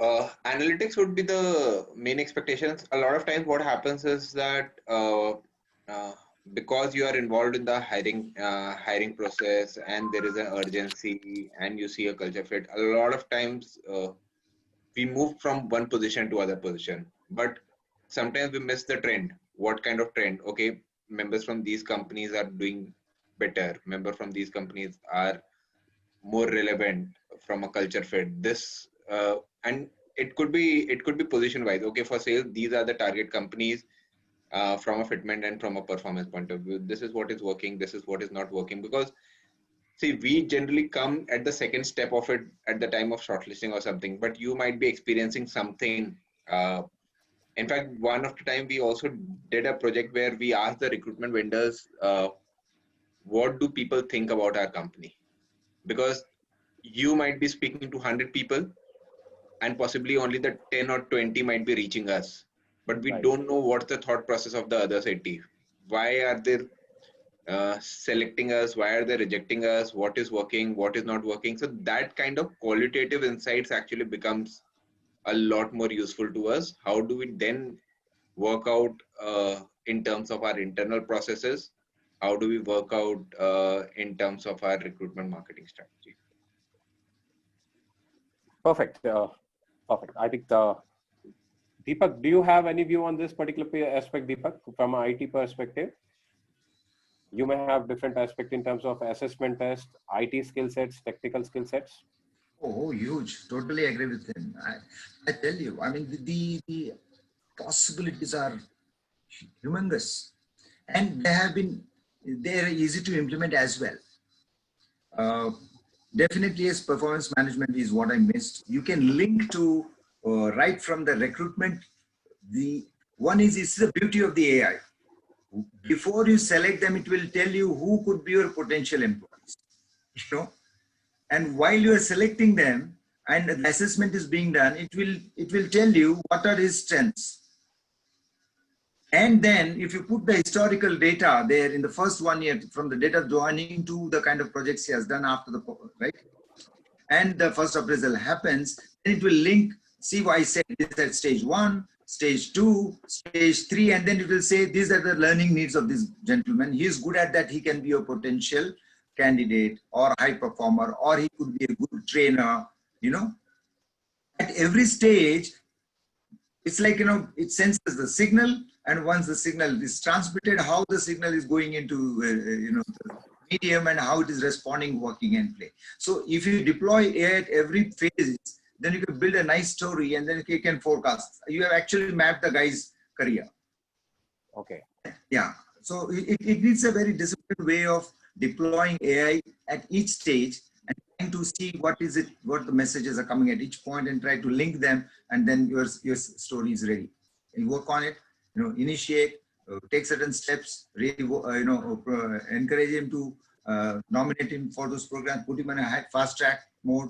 analytics would be the main expectations. A lot of times what happens is that because you are involved in the hiring process and there is an urgency and you see a culture fit, a lot of times we move from one position to other position, but sometimes we miss the trend. What kind of trend? Okay, members from these companies are doing better, members from these companies are more relevant from a culture fit. This and it could be position wise. Okay, for sales these are the target companies from a fitment and from a performance point of view. This is what is working, this is what is not working. Because see, we generally come at the second step of it at the time of shortlisting or something, but you might be experiencing something. In fact, one of the time we also did a project where we asked the recruitment vendors, what do people think about our company? Because you might be speaking to 100 people and possibly only the 10 or 20 might be reaching us, but we Right. don't know what's the thought process of the other 80. Why are they selecting us? Why are they rejecting us? What is working? What is not working? So that kind of qualitative insights actually becomes a lot more useful to us. How do we then work out in terms of our internal processes? How do we work out in terms of our recruitment marketing strategy? Perfect. Perfect. I think Deepak, do you have any view on this particular aspect, Deepak, from an IT perspective? You may have different aspect in terms of assessment test, IT skill sets, technical skill sets. Oh, huge. Totally agree with him. I tell you, I mean, the possibilities are humongous, and they're easy to implement as well. Definitely, yes, performance management is what I missed. You can link to right from the recruitment. The one is, it's the beauty of the AI. Before you select them, it will tell you who could be your potential employees. You know, and while you are selecting them and the assessment is being done, it will tell you what are his strengths. And then if you put the historical data there in the first 1 year, from the date of joining to the kind of projects he has done after the, right? And the first appraisal happens, then it will link, see why I said this at stage 1, stage 2, stage 3, and then it will say these are the learning needs of this gentleman. He is good at that, he can be a potential candidate or high performer, or he could be a good trainer, you know. At every stage, it's like, you know, it senses the signal, and once the signal is transmitted, how the signal is going into, you know, the medium and how it is responding, working and play. So if you deploy AI at every phase, then you can build a nice story and then you can forecast. You have actually mapped the guy's career. Okay. Yeah. So it needs a very disciplined way of deploying AI at each stage and trying to see what the messages are coming at each point and try to link them, and then your story is ready. And you work on it, you know, initiate, take certain steps, really, you know, encourage him to nominate him for those programs, put him in a fast track mode.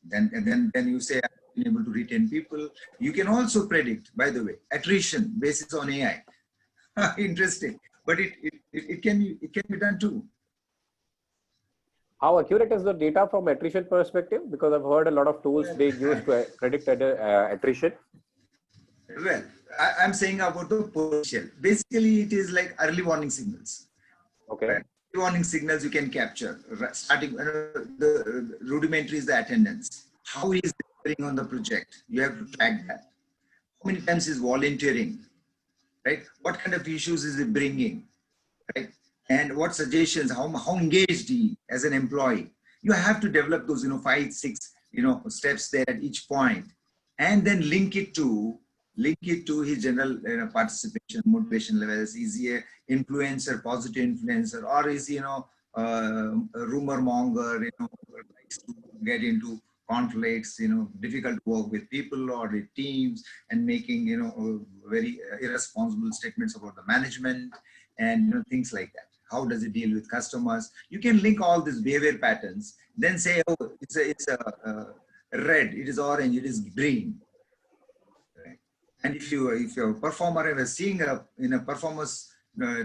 Then you say, I've been able to retain people. You can also predict, by the way, attrition basis on AI. Interesting, but it can be done too. How accurate is the data from attrition perspective? Because I've heard a lot of tools they use to predict attrition. Well, I'm saying about the potential. Basically, it is like early warning signals. Okay. Right? Early warning signals you can capture. Starting, the rudimentary is the attendance. How he is delivering on the project. You have to track that. How many times is volunteering? Right? What kind of issues is he bringing? Right? And what suggestions? How engaged he as an employee? You have to develop those, you know, 5, 6, you know, steps there at each point, and then link it to his general, you know, participation, motivation levels. Is he an influencer, positive influencer, or is he, you know, a rumor monger, you know, likes to get into conflicts, you know, difficult to work with people or with teams, and making, you know, very irresponsible statements about the management and, you know, things like that. How does it deal with customers? You can link all these behavior patterns, then say, oh, it's a red, it is orange, it is green. Right? And if you're a performer and are seeing in a performance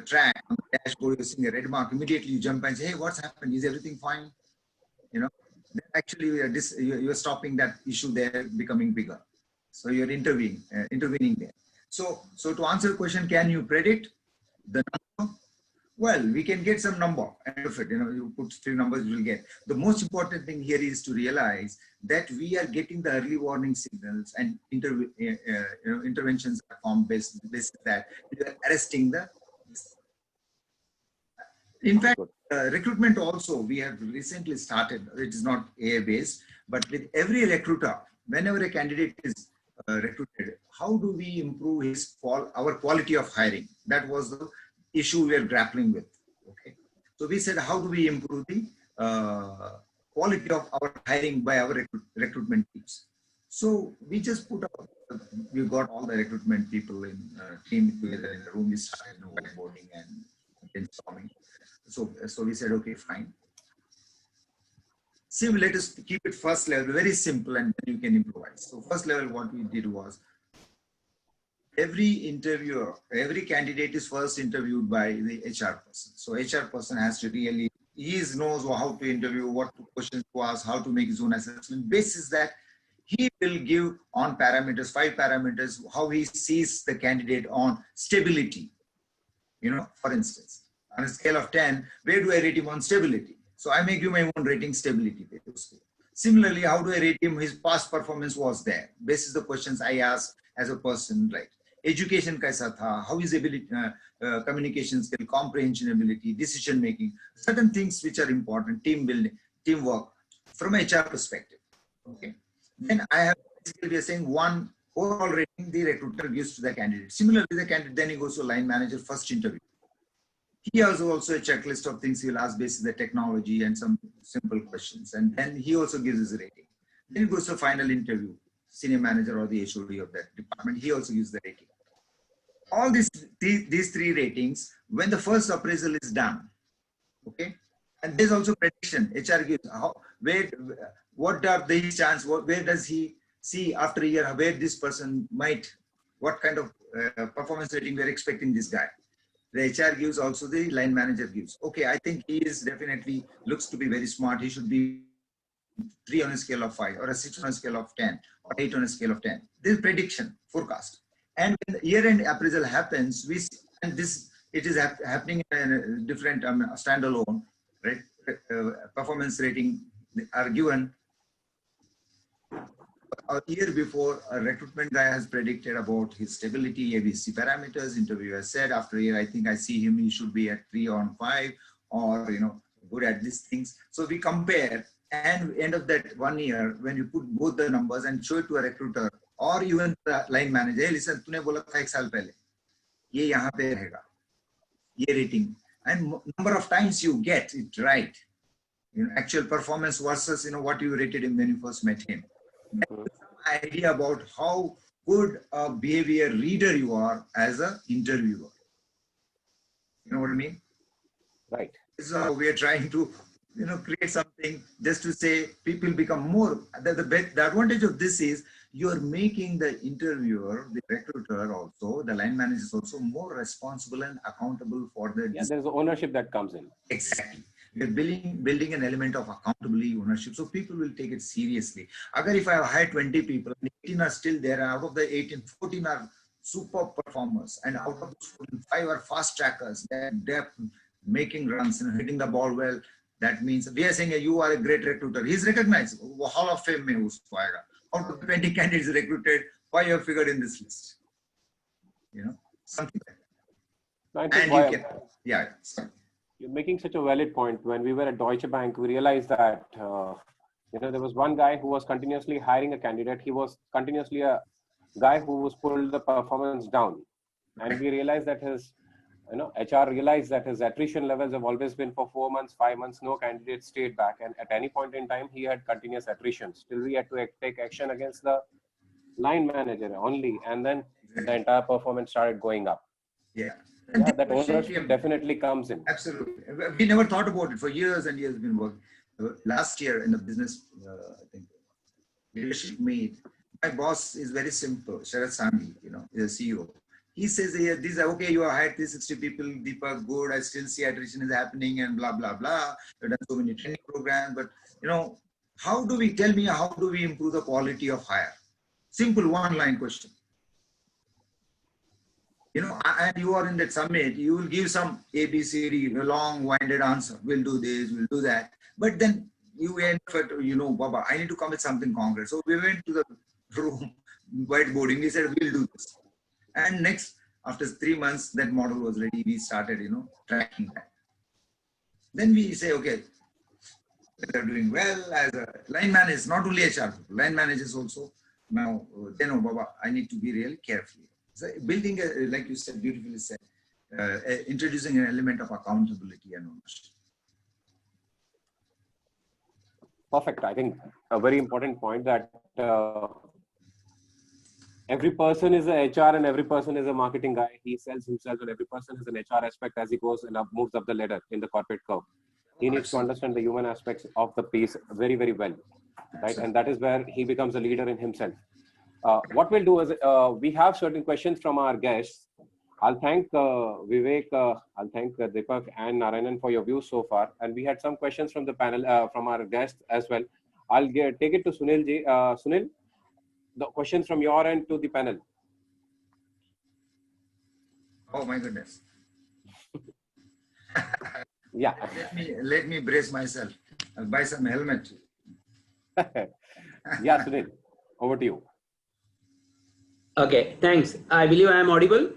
track on the dashboard, you're seeing a red mark, immediately you jump and say, hey, what's happened? Is everything fine? You know, then actually you're stopping that issue there becoming bigger. So you're intervening there. So to answer the question, can you predict the number? Well, we can get some number out of it. You know, you put 3 numbers, you will get. The most important thing here is to realize that we are getting the early warning signals and interventions are formed based that we are arresting the. In fact, recruitment also, we have recently started, it is not AI based, but with every recruiter, whenever a candidate is recruited, how do we improve our quality of hiring? That was the issue we are grappling with. Okay, so we said, how do we improve the quality of our hiring by our recruitment teams? So we just we got all the recruitment people in team together in the room. We started whiteboarding and brainstorming. So we said, okay, fine. See, let us keep it first level, very simple, and then you can improvise. So first level, what we did was, every interviewer, every candidate is first interviewed by the HR person. So HR person has to really, he knows how to interview, what questions to ask, how to make his own assessment. Basis that he will give on parameters, 5 parameters, how he sees the candidate on stability. You know, for instance, on a scale of 10, where do I rate him on stability? So I may give my own rating stability. Similarly, how do I rate him? His past performance was there. Basis the questions I ask as a person, right? Education kaisa tha, how is ability, communication skill, comprehension ability, decision making, certain things which are important, team building, teamwork from HR perspective. Okay. Then I have basically we are saying one overall rating the recruiter gives to the candidate. Similarly, the candidate then he goes to line manager first interview. He has also a checklist of things he will ask based on the technology and some simple questions. And then he also gives his rating. Then he goes to final interview, senior manager or the HOD of that department. He also gives the rating. All these 3 ratings, when the first appraisal is done, okay, and there's also prediction. HR gives what are the chances? Where does he see after a year where this person might, what kind of performance rating we're expecting this guy? The HR gives, also the line manager gives. Okay, I think he is definitely looks to be very smart. He should be 3 on a scale of 5 or a 6 on a scale of 10 or 8 on a scale of 10. This is prediction, forecast. And when the year-end appraisal happens, it is happening in a different standalone, right? Performance rating are given. A year before, a recruitment guy has predicted about his stability, ABC parameters. Interviewer has said, after a year, I think I see him, he should be at 3 on 5 or, you know, good at these things. So we compare, and end of that 1 year, when you put both the numbers and show it to a recruiter or even the line manager, hey, listen, तूने बोला था 1 साल पहले, ये यहाँ पे रहेगा, ये rating. And number of times you get it right, you know, actual performance versus, you know, what you rated him when you first met him. Some idea about how good a behavior reader you are as an interviewer. You know what I mean? Right. So we are trying to, you know, create something just to say people become more. The advantage of this is you're making the interviewer, the recruiter also, the line manager is also more responsible and accountable for the. Yeah, there's ownership that comes in. Exactly. We're building an element of accountability, ownership, so people will take it seriously. Agar if I have hired 20 people, 18 are still there, and out of the 18, 14 are super performers, and out of those 14, 5 are fast trackers. They're making runs and hitting the ball well. That means we are saying you are a great recruiter. He's recognized. Hall of Fame mein usko aayega. Out of the 20 candidates recruited, 5 are figured in this list. You know, something like that. And you can, yeah. Sorry. You're making such a valid point. When we were at Deutsche Bank, we realized that you know, there was one guy who was continuously hiring a candidate. He was continuously a guy who was pulled the performance down, and we realized that his, you know, HR realized that his attrition levels have always been for 4 months, 5 months. No candidate stayed back, and at any point in time, he had continuous attrition. Still, we had to take action against the line manager only, and then the entire performance started going up. Yeah. Yeah, that ownership definitely comes in. Absolutely. We never thought about it for years and years. Been working. Last year in the business, I think leadership meet. My boss is very simple. Sharad Sanghi, you know, is a CEO. He says, "Yeah, these are okay. You are hired 360 people. Deepak, good. I still see attrition is happening and blah blah blah. You've done so many training programs, but you know, how do we improve the quality of hire? Simple one-line question. You know, and you are in that summit, you will give some ABCD, long-winded answer. We'll do this, we'll do that. But then you end up at, you know, Baba, I need to come with something concrete. So we went to the room, whiteboarding. We said, we'll do this. And next, after 3 months, that model was ready. We started, you know, tracking that. Then we say, okay, they're doing well as a line manager, not only HR, line managers also. Now, then, oh, Baba, I need to be really careful. So building, like you said, beautifully said, introducing an element of accountability and ownership. Perfect. I think a very important point that every person is a HR and every person is a marketing guy. He sells himself, and every person has an HR aspect as he goes and moves up the ladder in the corporate curve. He needs to understand the human aspects of the piece very, very well, right? And that is where he becomes a leader in himself. What we'll do is we have certain questions from our guests. I'll thank Vivek, I'll thank Deepak and Narayanan for your views so far. And we had some questions from the panel, from our guests as well. I'll take it to Sunil ji. Sunil, the questions from your end to the panel. Oh my goodness. Yeah. Let me brace myself. I'll buy some helmet. Yeah, Sunil, over to you. Okay, thanks. I believe I am audible.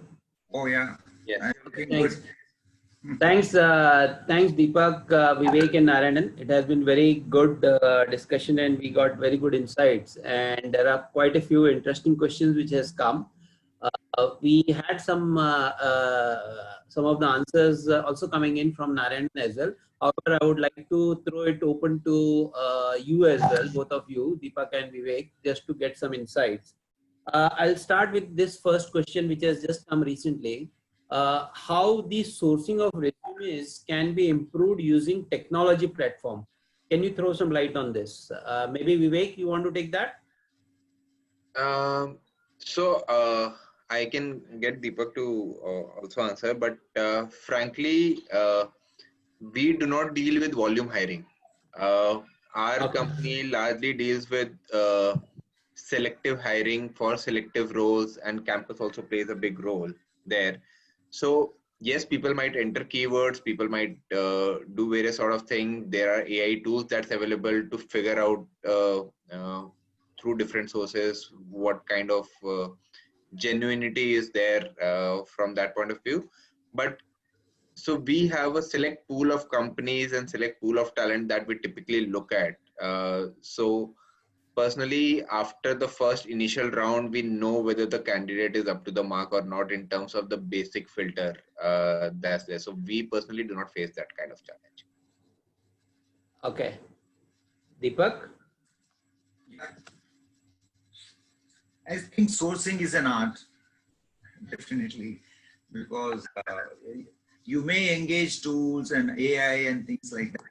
Oh yeah. Yes. I'm looking Thanks. good. Thanks, thanks Deepak, Vivek and Narayanan. It has been very good discussion and we got very good insights. And there are quite a few interesting questions which has come. We had some of the answers also coming in from Narayanan as well. However, I would like to throw it open to you as well, both of you, Deepak and Vivek, just to get some insights. I'll start with this first question, which has just come recently. How the sourcing of resumes can be improved using technology platform. Can you throw some light on this? Maybe Vivek, you want to take that? I can get Deepak to also answer, but frankly, we do not deal with volume hiring. Our company largely deals with selective hiring for selective roles, and campus also plays a big role there. So yes, people might enter keywords, people might do various sort of things. There are AI tools that's available to figure out through different sources what kind of genuinity is there from that point of view. But so we have a select pool of companies and select pool of talent that we typically look at. So personally, after the first initial round, we know whether the candidate is up to the mark or not in terms of the basic filter that's there. So we personally do not face that kind of challenge. Okay. Deepak? I think sourcing is an art, definitely, because you may engage tools and AI and things like that,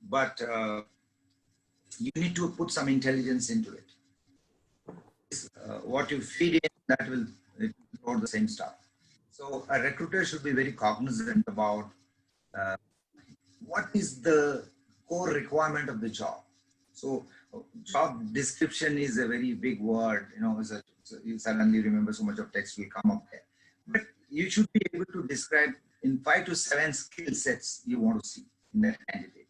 but you need to put some intelligence into it. What you feed in, that will throw the same stuff. So a recruiter should be very cognizant about what is the core requirement of the job. So job description is a very big word, you know, you suddenly remember so much of text will come up there. But you should be able to describe in 5 to 7 skill sets you want to see in that candidate.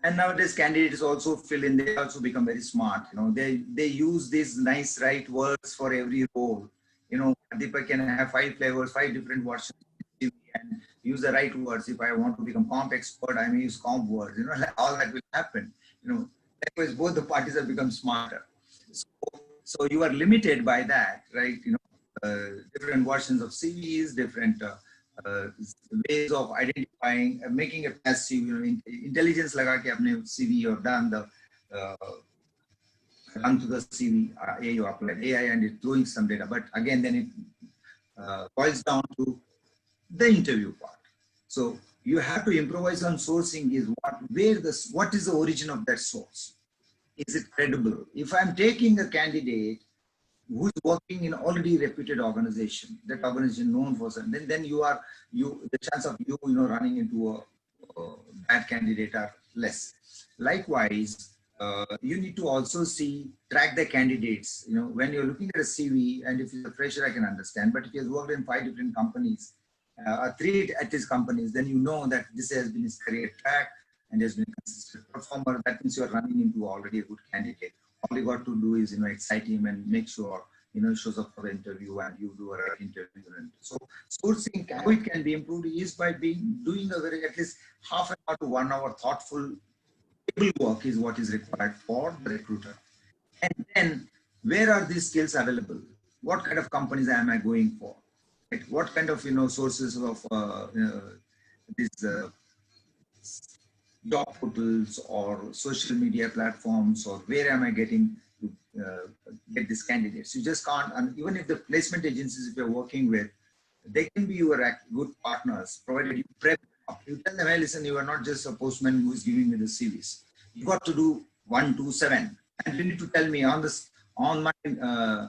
And nowadays candidates also fill in, they also become very smart. You know, they use these nice right words for every role. You know, Deepak can have 5 flavors, 5 different versions and use the right words. If I want to become comp expert, I may use comp words. You know, all that will happen. You know, likewise, both the parties have become smarter. So you are limited by that, right? You know, different versions of CVs, different ways of identifying, making a passive, you know, intelligence laga ke apne CV or done the run to the CV, you applied AI and it's throwing some data. But again, then it boils down to the interview part. So you have to improvise on sourcing is what is the origin of that source? Is it credible? If I'm taking a candidate who's working in already reputed organization, that organization known for something, then the chance of you know, running into a bad candidate are less. Likewise, you need to also track the candidates. You know, when you're looking at a CV, and if you're a fresher, I can understand. But if you've worked in 5 different companies, 3 at least companies, then you know that this has been his career track and has been a consistent performer. That means you're running into already a good candidate. All you got to do is, you know, excite him and make sure, you know, shows up for the interview and you do a right interview. And so sourcing, how it can be improved is by doing a very, at least half an hour to 1 hour thoughtful table work is what is required for the recruiter. And then where are these skills available? What kind of companies am I going for? Right? What kind of, you know, sources of these job portals or social media platforms, or where am I getting to get these candidates? You just can't, and even if the placement agencies if you're working with, they can be your good partners, provided you prep up. You tell them, hey, listen, you are not just a postman who is giving me the CVs. You got to do 1, 2, 7. And you need to tell me on this, on my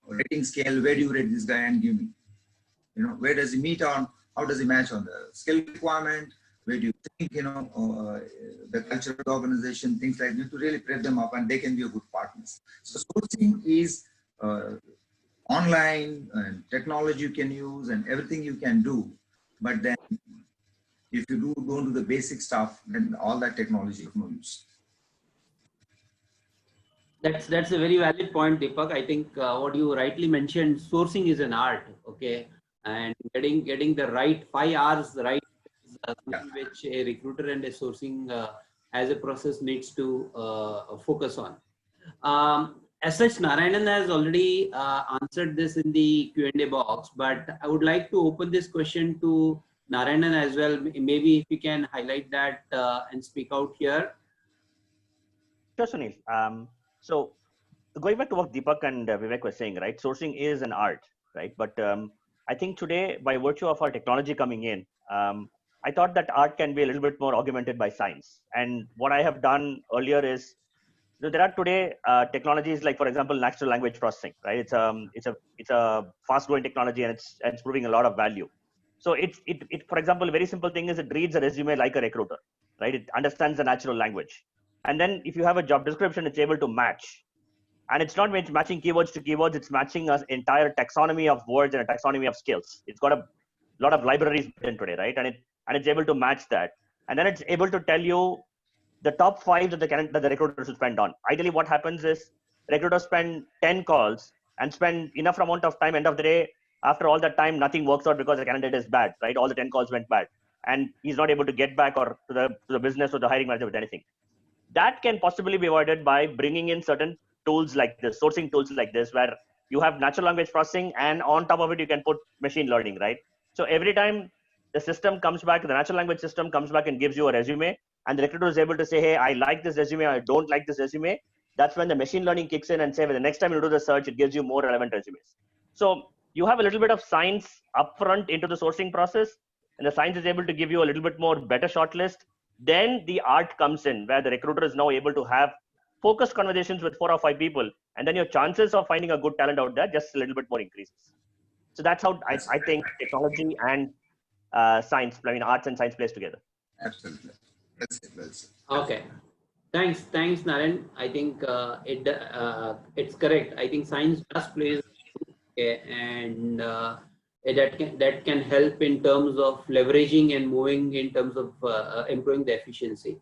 rating scale, where do you rate this guy and give me? You know, where does he meet on, how does he match on the skill requirement? Where do you think, you know, the culture of the organization, things like that. You need to really prep them up and they can be a good partners. So sourcing is online and technology you can use and everything you can do. But then if you don't do the basic stuff, then all that technology of no use. That's a very valid point, Deepak. I think what you rightly mentioned, sourcing is an art, okay, and getting the right 5 R's right is something which a recruiter and a sourcing as a process needs to focus on. As such, Narayanan has already answered this in the Q&A box, but I would like to open this question to Narayanan as well. Maybe if you can highlight that and speak out here. Sure, Sunil. So going back to what Deepak and Vivek were saying, right? Sourcing is an art, right? But I think today, by virtue of our technology coming in, I thought that art can be a little bit more augmented by science. And what I have done earlier is, there are today technologies like, for example, natural language processing, right? It's a fast-growing technology, and it's proving a lot of value. So it for example, a very simple thing is it reads a resume like a recruiter, right? It understands the natural language. And then if you have a job description, it's able to match. And it's not matching keywords to keywords, it's matching an entire taxonomy of words and a taxonomy of skills. It's got a lot of libraries in today, right? And it's able to match that. And then it's able to tell you the top 5 that the recruiter should spend on. Ideally, what happens is recruiters spend 10 calls and spend enough amount of time, end of the day, after all that time, nothing works out because the candidate is bad, right? All the 10 calls went bad. And he's not able to get back or to the business or the hiring manager with anything. That can possibly be avoided by bringing in certain tools like this, sourcing tools like this, where you have natural language processing, and on top of it, you can put machine learning, right? So every time the system comes back, the natural language system comes back and gives you a resume, and the recruiter is able to say, hey, I like this resume, I don't like this resume. That's when the machine learning kicks in and say, well, the next time you do the search, it gives you more relevant resumes. So you have a little bit of science upfront into the sourcing process, and the science is able to give you a little bit more better shortlist. Then the art comes in, where the recruiter is now able to have focused conversations with 4 or 5 people, and then your chances of finding a good talent out there just a little bit more increases. So that's how I think technology and science, I mean, arts and science plays together. Absolutely. That's it. Okay. Thanks, Naren. I think it's correct. I think science does play, and that can help in terms of leveraging and moving in terms of improving the efficiency.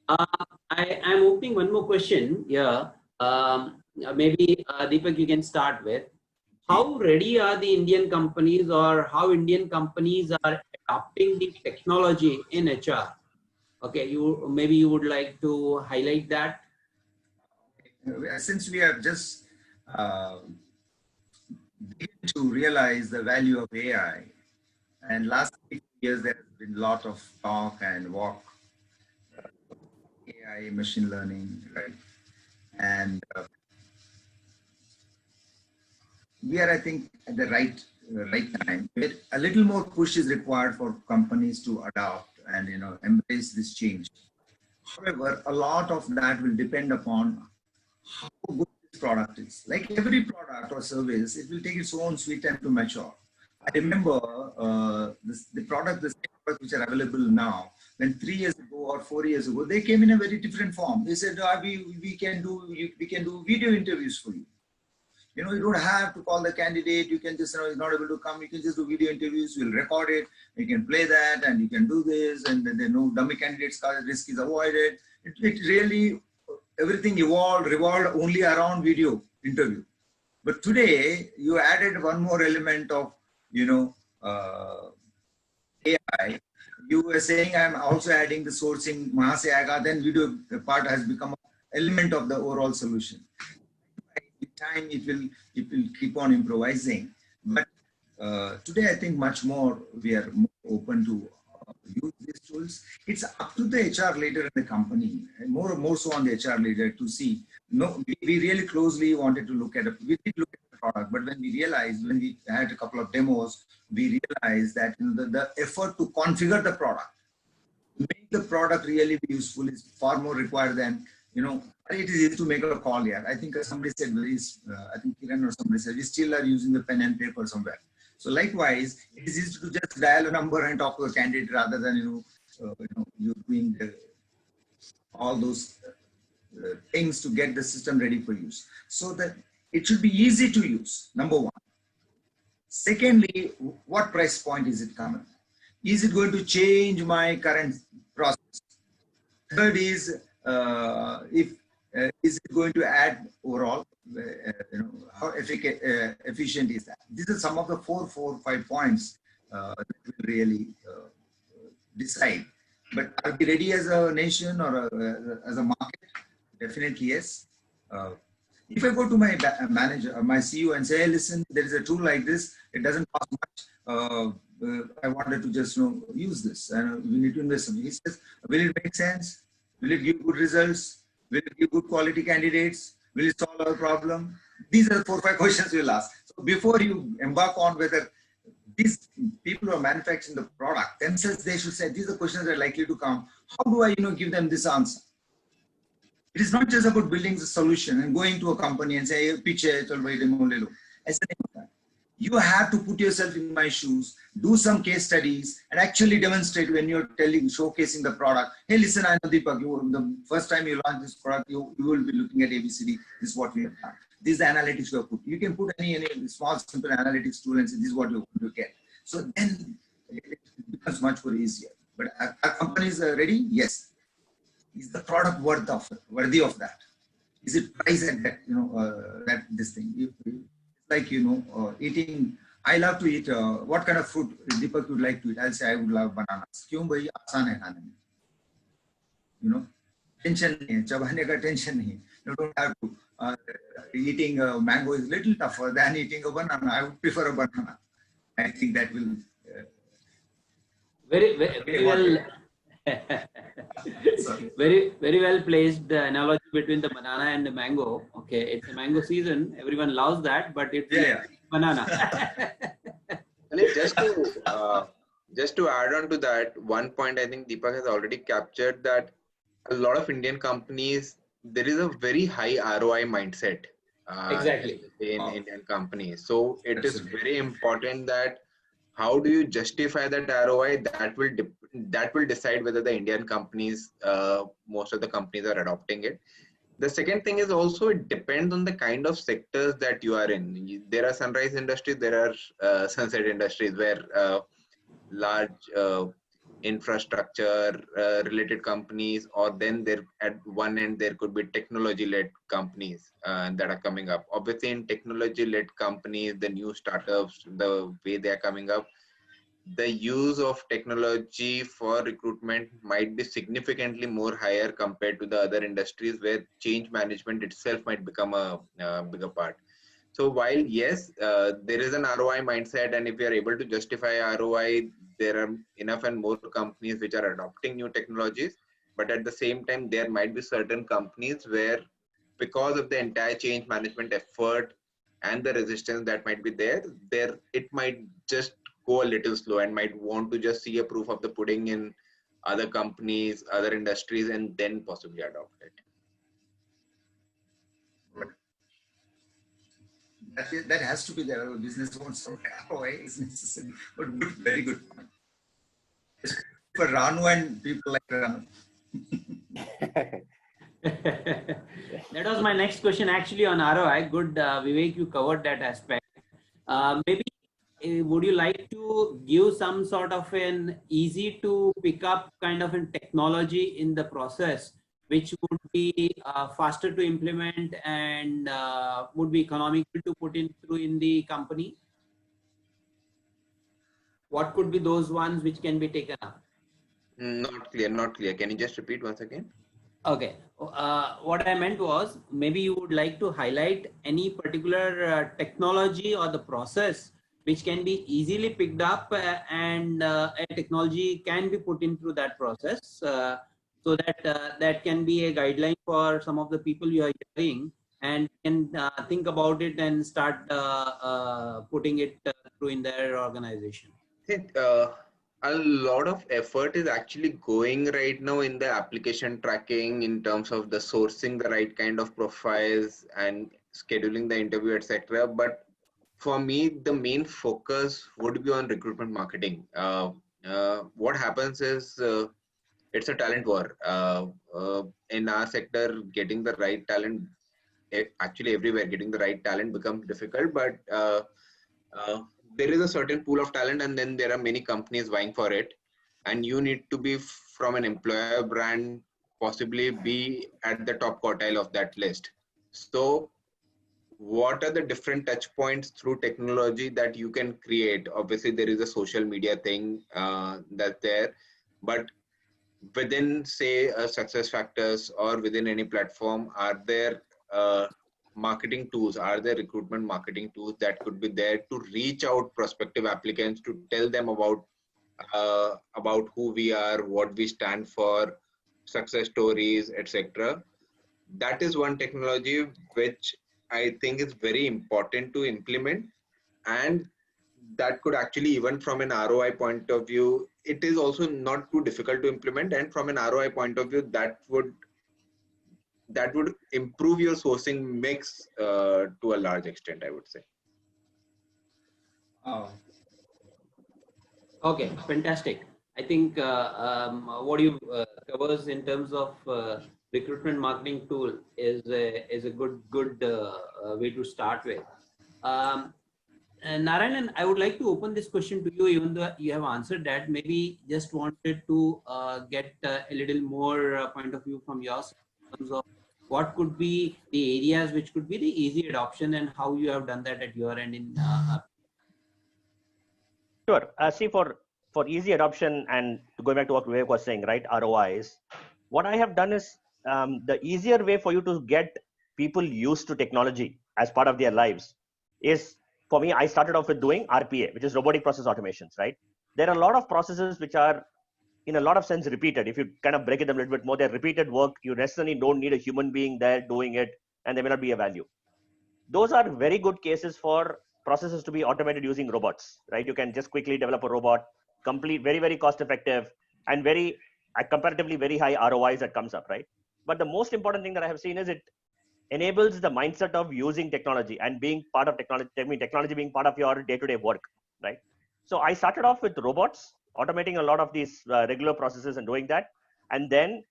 I am opening one more question here. Maybe Deepak, you can start with. How ready are the Indian companies, or how Indian companies are adopting the technology in HR? Okay, maybe you would like to highlight that. Since we have just begun to realize the value of AI, and last 8 years there has been a lot of talk and walk, AI, machine learning, right? And we are, I think, at the right time. But a little more push is required for companies to adopt and embrace this change. However, a lot of that will depend upon how good this product is. Like every product or service, it will take its own sweet time to mature. I remember the products which are available now, when 3 years ago or 4 years ago, they came in a very different form. They said, we can do video interviews for you. You know, you don't have to call the candidate. You can just, you know, he's not able to come. You can just do video interviews. We'll record it. You can play that, and you can do this. And then there are no dummy candidates. Risk is avoided. It really, everything revolved only around video interview. But today, you added one more element of, you know, AI. You were saying I'm also adding the sourcing. Wahan se aayega, then video part has become an element of the overall solution. With time, it will keep on improvising. But today, I think much more we are more open to use these tools. It's up to the HR leader in the company, and more so on the HR leader to see. No, we really closely wanted to look at it. We did look at the product, but when we had a couple of demos, we realized that, you know, the effort to configure the product, to make the product really be useful, is far more required than, you know, it is easy to make a call here. I think somebody said, I think Kiran or somebody said, we still are using the pen and paper somewhere. So likewise, it is easy to just dial a number and talk to a candidate rather than, you know, you're doing all those things to get the system ready for use. So that it should be easy to use, number one. Secondly, what price point is it coming? Is it going to change my current process? Third is, is it going to add overall, you know, how efficient is that? These are some of the four or 5 points that will really decide. But are we ready as a nation or as a market? Definitely yes. If I go to my manager, my CEO, and say, hey, listen, there is a tool like this, it doesn't cost much. I wanted to just, you know, use this, and we need to invest. He says, will it make sense? Will it give good results? Will it give good quality candidates? Will it solve our problem? These are the 4 or 5 questions we'll ask. So before you embark on whether these people who are manufacturing the product themselves, they should say, these are the questions that are likely to come. How do I, you know, give them this answer? It is not just about building the solution and going to a company and say, pitch it, you have to put yourself in my shoes, do some case studies, and actually demonstrate when you're showcasing the product. Hey, listen, I know Deepak, the first time you launch this product, you will be looking at ABCD. This is what we have done. This is the analytics you have put. You can put any small, simple analytics tool and say, this is what you're going to get. So then it becomes much more easier. But are companies ready? Yes. Is the product worthy of that? Is it priced at that, you know, this thing? It's like, you know, eating. I love to eat. What kind of fruit Deepak would like to eat? I'll say I would love bananas. Kyun bhai, aasan hai khane mein. You know, tension nahi hai, chabane ka tension nahi. You don't have to. Eating a mango is a little tougher than eating a banana. I would prefer a banana. I think that will. Very well. very well placed analogy between the banana and the mango. Okay, it's a mango season. Everyone loves that, but it's banana. Just to add on to that, one point I think Deepak has already captured, that a lot of Indian companies, there is a very high ROI mindset. Exactly. In Indian companies. So it is very important that how do you justify that ROI? That will decide whether the Indian companies, most of the companies are adopting it. The second thing is also, it depends on the kind of sectors that you are in. There are sunrise industries, there are sunset industries where large infrastructure related companies, or then there at one end there could be technology led companies that are coming up. Obviously in technology led companies, the new startups, the way they are coming up, the use of technology for recruitment might be significantly more higher compared to the other industries where change management itself might become a bigger part. So while yes, there is an ROI mindset, and if we are able to justify ROI, there are enough and more companies which are adopting new technologies. But at the same time, there might be certain companies where, because of the entire change management effort and the resistance that might be there, it might just go a little slow and might want to just see a proof of the pudding in other companies, other industries, and then possibly adopt it. That has to be there. Business wants some ROI is necessary, but good, very good point. For Ranu and people like Ranu. That was my next question actually on ROI. Good, Vivek, you covered that aspect. Maybe would you like to give some sort of an easy to pick up kind of a technology in the process, which would be faster to implement and would be economical to put in through in the company? What could be those ones which can be taken up? Not clear, not clear. Can you just repeat once again? Okay. What I meant was maybe you would like to highlight any particular technology or the process which can be easily picked up and a technology can be put in through that process so that that can be a guideline for some of the people you are hearing and can think about it and start putting it through in their organization. A lot of effort is actually going right now in the application tracking in terms of the sourcing the right kind of profiles and scheduling the interview, etc. But for me, the main focus would be on recruitment marketing. What happens is it's a talent war. In our sector, getting the right talent, actually everywhere, getting the right talent becomes difficult. But there is a certain pool of talent, and then there are many companies vying for it. And you need to be from an employer brand, possibly be at the top quartile of that list. So what are the different touch points through technology that you can create? Obviously, there is a social media thing that's there, but within, say, Success Factors or within any platform, are there marketing tools? Are there recruitment marketing tools that could be there to reach out prospective applicants to tell them about who we are, what we stand for, success stories, etc. That is one technology which I think is very important to implement, and that could actually, even from an ROI point of view, it is also not too difficult to implement, and from an ROI point of view, that would improve your sourcing mix to a large extent, I would say. Okay, fantastic. I think what you covers in terms of recruitment marketing tool is a good way to start with. And Narayanan, I would like to open this question to you, even though you have answered that. Maybe just wanted to get a little more point of view from yours in terms of what could be the areas which could be the easy adoption and how you have done that at your end in. Sure. See, for easy adoption and going back to what Vivek was saying, right? ROIs. What I have done is the easier way for you to get people used to technology as part of their lives is, for me, I started off with doing RPA, which is robotic process automations, right? There are a lot of processes which are, in a lot of sense, repeated. If you kind of break it a little bit more, they're repeated work. You necessarily don't need a human being there doing it, and there may not be a value. Those are very good cases for processes to be automated using robots, right? You can just quickly develop a robot, complete, very, very cost effective, and very comparatively very high ROIs that comes up, right? But the most important thing that I have seen is it enables the mindset of using technology and being part of technology, technology being part of your day-to-day work, right? So I started off with robots, automating a lot of these regular processes and doing that. And then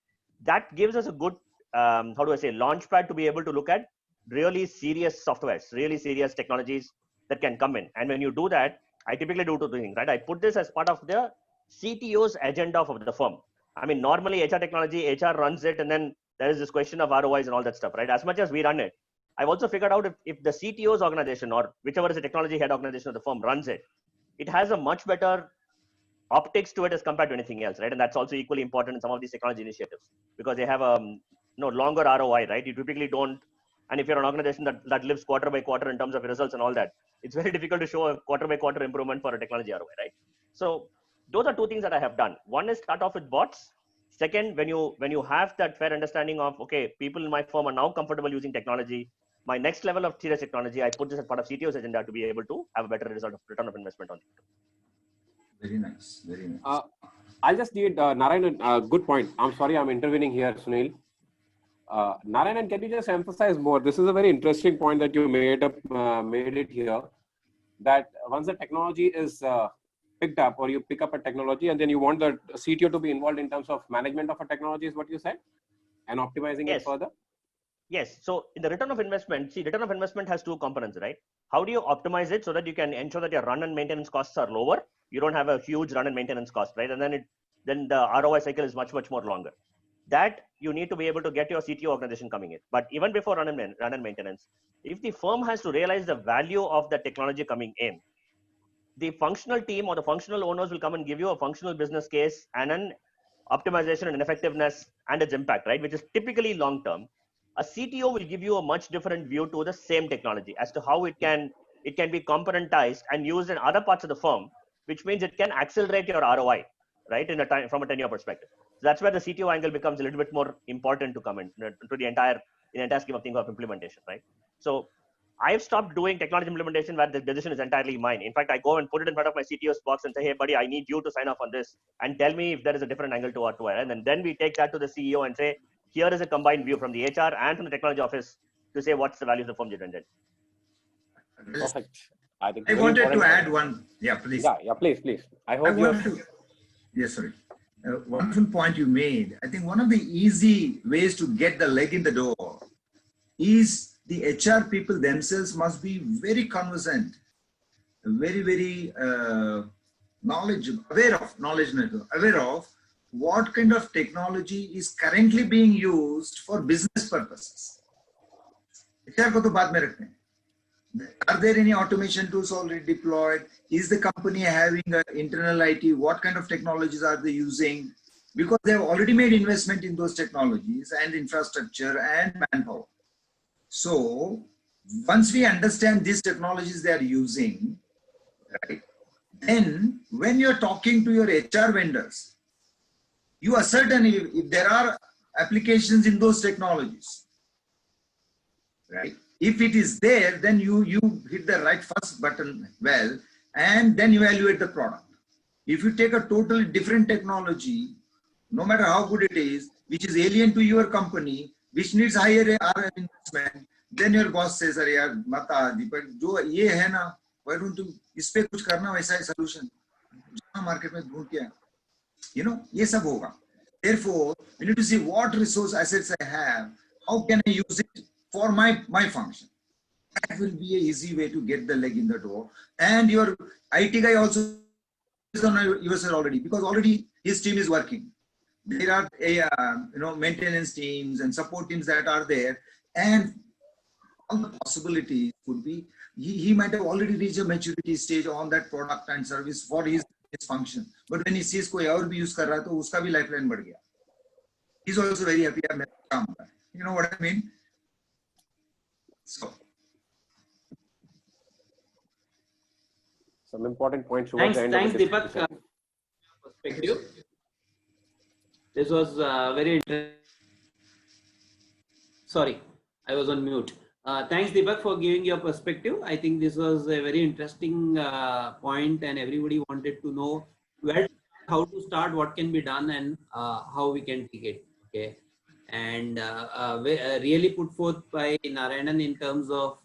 that gives us a good, how do I say, launch pad to be able to look at really serious softwares, really serious technologies that can come in. And when you do that, I typically do two things, right? I put this as part of the CTO's agenda of the firm. I mean, normally HR technology, HR runs it, and then there is this question of ROIs and all that stuff, right? As much as we run it, I've also figured out if the CTO's organization or whichever is the technology head organization of the firm runs it, it has a much better optics to it as compared to anything else, right? And that's also equally important in some of these technology initiatives because they have a longer ROI, right? You typically don't, and if you're an organization that lives quarter by quarter in terms of results and all that, it's very difficult to show a quarter by quarter improvement for a technology ROI, right? So those are two things that I have done. One is start off with bots. Second, when you have that fair understanding of, okay, people in my firm are now comfortable using technology, my next level of serious technology, I put this as part of CTO's agenda to be able to have a better result of return of investment on it. Very nice, very nice. I'll just need Narayanan, good point. I'm sorry, I'm intervening here, Sunil. Narayanan, can you just emphasize more? This is a very interesting point that you made it here, that once the technology is picked up, or you pick up a technology and then you want the CTO to be involved in terms of management of a technology, is what you said, and optimizing it Yes. further? Yes. So in the return of investment, see, return of investment has two components, right? How do you optimize it so that you can ensure that your run and maintenance costs are lower? You don't have a huge run and maintenance cost, right? And then the ROI cycle is much more longer. That you need to be able to get your CTO organization coming in. But even before run and maintenance, if the firm has to realize the value of the technology coming in, the functional team or the functional owners will come and give you a functional business case and an optimization and effectiveness and its impact, right? Which is typically long term. A CTO will give you a much different view to the same technology as to how it can be componentized and used in other parts of the firm, which means it can accelerate your ROI, right? From a 10-year perspective. So that's where the CTO angle becomes a little bit more important to come in to the entire scheme of things of implementation, right? So I've stopped doing technology implementation where the decision is entirely mine. In fact, I go and put it in front of my CTO's box and say, hey, buddy, I need you to sign off on this and tell me if there is a different angle to what to add. And then we take that to the CEO and say, here is a combined view from the HR and from the technology office to say what's the value of the firm generated. Perfect. I think I wanted to add one. Yeah, please. Yeah, please. I hope Yes, sorry. Wonderful point you made. I think one of the easy ways to get the leg in the door is the HR people themselves must be very conversant, very aware of what kind of technology is currently being used for business purposes. HR को तो बाद में रखते हैं. Are there any automation tools already deployed? Is the company having an internal IT? What kind of technologies are they using? Because they have already made investment in those technologies and infrastructure and manpower. So once we understand these technologies they are using, right, then when you're talking to your HR vendors, you ascertain if there are applications in those technologies, right? If it is there, then you hit the right first button well, and then evaluate the product. If you take a totally different technology, no matter how good it is, which is alien to your company, which needs higher investment, then your boss says, "Arey yaar, mata Deepak, jo ye hai na, why don't you इस पे कुछ करना वैसा solution? जाना market में ढूंढ के, you know, ये सब होगा." Therefore, we need to see what resource assets I have. How can I use it for my function? That will be an easy way to get the leg in the door. And your IT guy also is on your side already, because already his team is working. There are maintenance teams and support teams that are there, and all the possibilities could be he might have already reached a maturity stage on that product and service for his function. But when he sees कोई और भी use कर रहा है, तो उसका भी lifeline बढ़ गया. He's also very happy. You know what I mean? So some important points. Thanks, Deepak. Perspective. This was very interesting. Sorry, I was on mute. Thanks, Deepak, for giving your perspective. I think this was a very interesting point, and everybody wanted to know how to start, what can be done, and how we can take it. Okay, and really put forth by Narayanan in terms of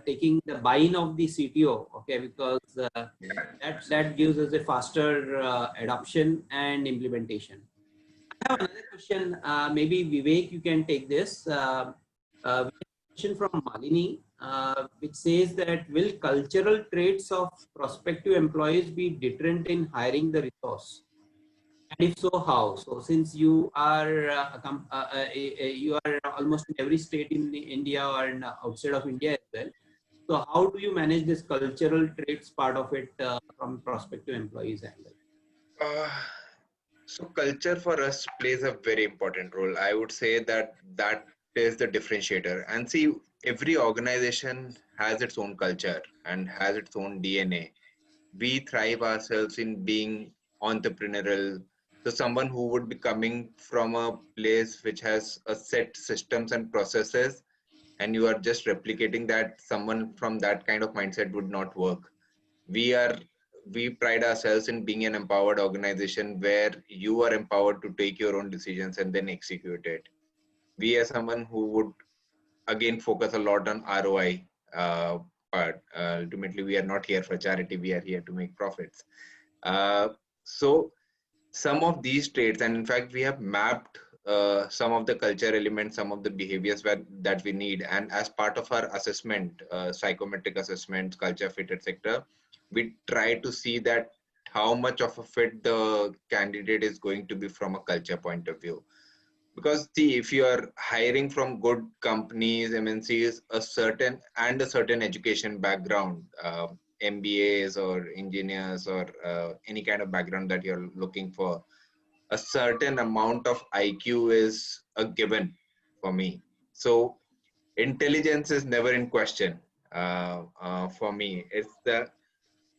taking the buy-in of the CTO. Okay, because that gives us a faster adoption and implementation. I have another question. Maybe Vivek, you can take this. Question from Malini, which says that will cultural traits of prospective employees be deterrent in hiring the resource? And if so, how? So since you are almost in every state in India or outside of India as well, so how do you manage this cultural traits part of it from prospective employees angle? So culture for us plays a very important role. I would say that is the differentiator. And see, every organization has its own culture and has its own DNA. We thrive ourselves in being entrepreneurial. So someone who would be coming from a place which has a set systems and processes, and you are just replicating that, someone from that kind of mindset would not work. We pride ourselves in being an empowered organization where you are empowered to take your own decisions and then execute it. We are someone who would again focus a lot on ROI. part. Ultimately, we are not here for charity. We are here to make profits. So some of these traits, and in fact, we have mapped some of the culture elements, some of the behaviors that we need. And as part of our assessment, psychometric assessments, culture fit, etc., we try to see that how much of a fit the candidate is going to be from a culture point of view. Because see, if you are hiring from good companies, MNCs, a certain education background, MBAs or engineers or any kind of background that you're looking for, a certain amount of IQ is a given for me. So intelligence is never in question for me.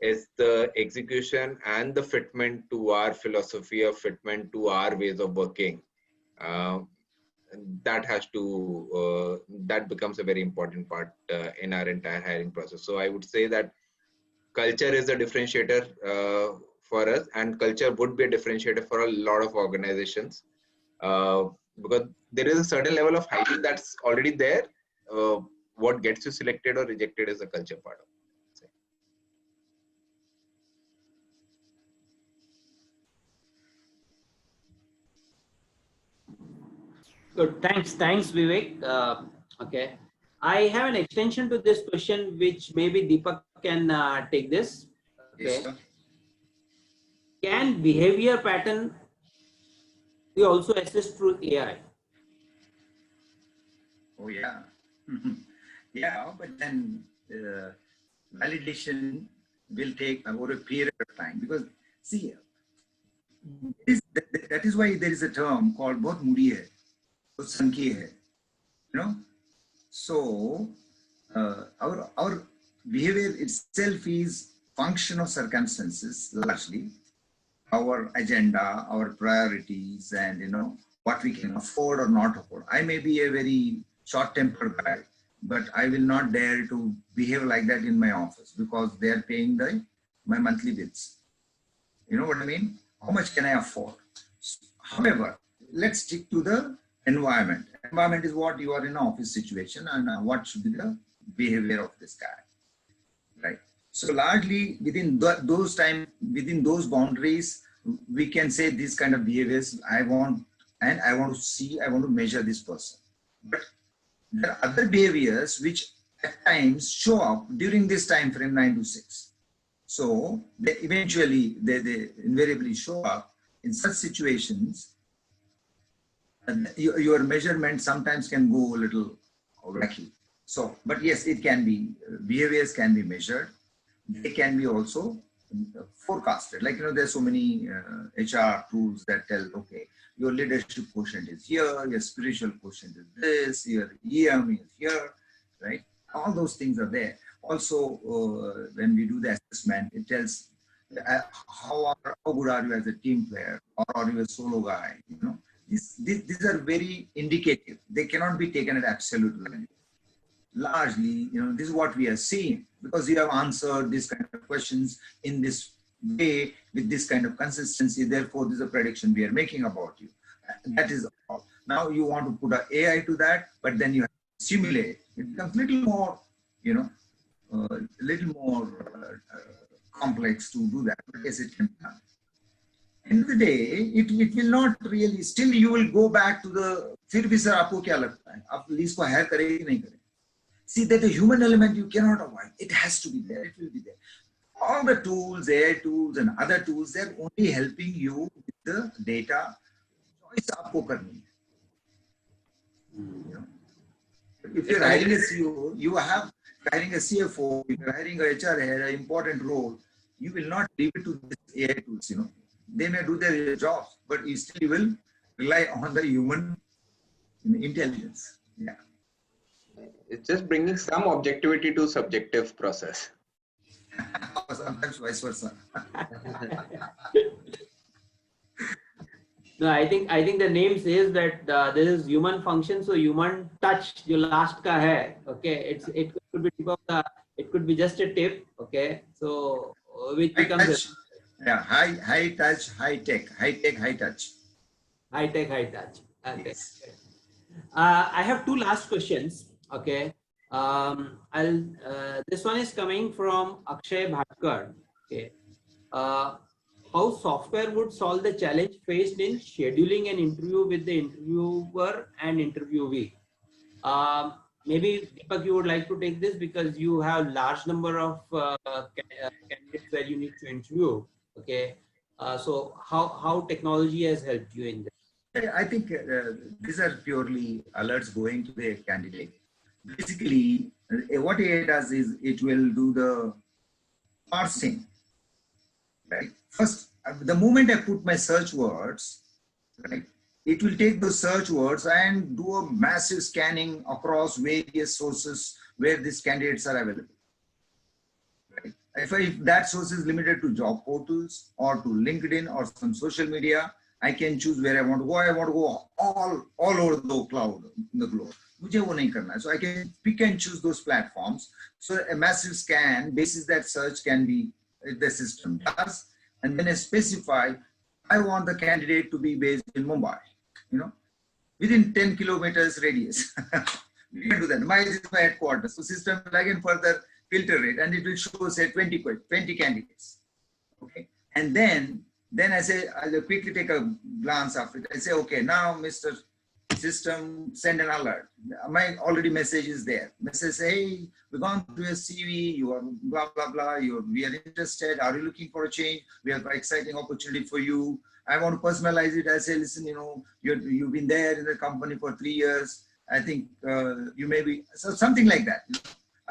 It's the execution and the fitment to our philosophy of fitment to our ways of working. Uh, that has to that becomes a very important part in our entire hiring process. So I would say that culture is a differentiator for us, and culture would be a differentiator for a lot of organizations because there is a certain level of hygiene that's already there. What gets you selected or rejected is the culture part of it. Good. Thanks, Vivek. Okay. I have an extension to this question, which maybe Deepak can take this. Okay. Yes, sir. Can behavior pattern be also assessed through AI? Oh, yeah. Yeah, but then validation will take over a period of time because, see, that is why there is a term called बहुत Moody है, बहुत संकी है, you know. So our behavior itself is function of circumstances largely, our agenda, our priorities, and what we can afford or not afford. I may be a very short-tempered guy, but I will not dare to behave like that in my office because they are paying my monthly bills. You know what I mean? How much can I afford? However, let's stick to the environment. Environment is what you are in an office situation and what should be the behavior of this guy, right? So largely within those boundaries, we can say these kind of behaviors I want to measure this person. But there are other behaviors which at times show up during this time frame 9 to 6. So they invariably show up in such situations. And your measurement sometimes can go a little wacky. So, but yes, it can be, behaviors can be measured. They can be also forecasted. Like, there's so many HR tools that tell, okay, your leadership quotient is here, your spiritual quotient is this, your EM is here, right? All those things are there. Also, when we do the assessment, it tells how good are you as a team player, or are you a solo guy, These are very indicative. They cannot be taken at absolute value. Largely, this is what we are seeing because you have answered these kind of questions in this way with this kind of consistency. Therefore, this is a prediction we are making about you. That is all. Now you want to put an AI to that, but then you have to simulate. It becomes a little more, complex to do that. But yes, it can be done. End of the day, it will not really. Still, you will go back to the. फिर भी sir आपको क्या लगता है? आप lease को hire करें कि नहीं करें? See that the human element you cannot avoid. It has to be there. It will be there. All the tools, AI tools and other tools, they're only helping you with the data. Choice आपको करनी है. If you're hiring a CEO, you have hiring a CFO, if you're hiring a HR head, an important role, you will not leave it to this AI tools. They may do their jobs, but you still will rely on the human intelligence. Yeah. It's just bringing some objectivity to subjective process. Sometimes vice versa. No, I think the name says that this is human function, so human touch जो last का है, okay, it could be tip of it could be just a tip, okay, so which becomes high touch, high tech, high tech, high touch. High tech, high touch. Okay. Yes. I have two last questions. Okay. This one is coming from Akshay Bhatkar. Okay. How software would solve the challenge faced in scheduling an interview with the interviewer and interviewee? Maybe Deepak, you would like to take this because you have large number of candidates where you need to interview. Okay. So how technology has helped you in this? I think these are purely alerts going to the candidate. Basically, what AI does is it will do the parsing. Right. First, the moment I put my search words, right, it will take those search words and do a massive scanning across various sources where these candidates are available. Right. If that source is limited to job portals or to LinkedIn or some social media, I can choose where I want to go. I want to go all over the cloud in the globe. So I can pick and choose those platforms. So a massive scan basis that search can be the system does, and then I specify I want the candidate to be based in Mumbai, within 10 kilometers radius. You can do that. This is my headquarters. So system will again further filter it, and it will show say 20 candidates. Okay, and then I say I'll quickly take a glance after it. I say, okay, now Mr. System, send an alert. My already message is there. Message say, hey, we've gone through your CV, you are blah, blah, blah, we are interested. Are you looking for a change? We have an exciting opportunity for you. I want to personalize it. I say, listen, you've been there in the company for 3 years. I think you may be, so something like that.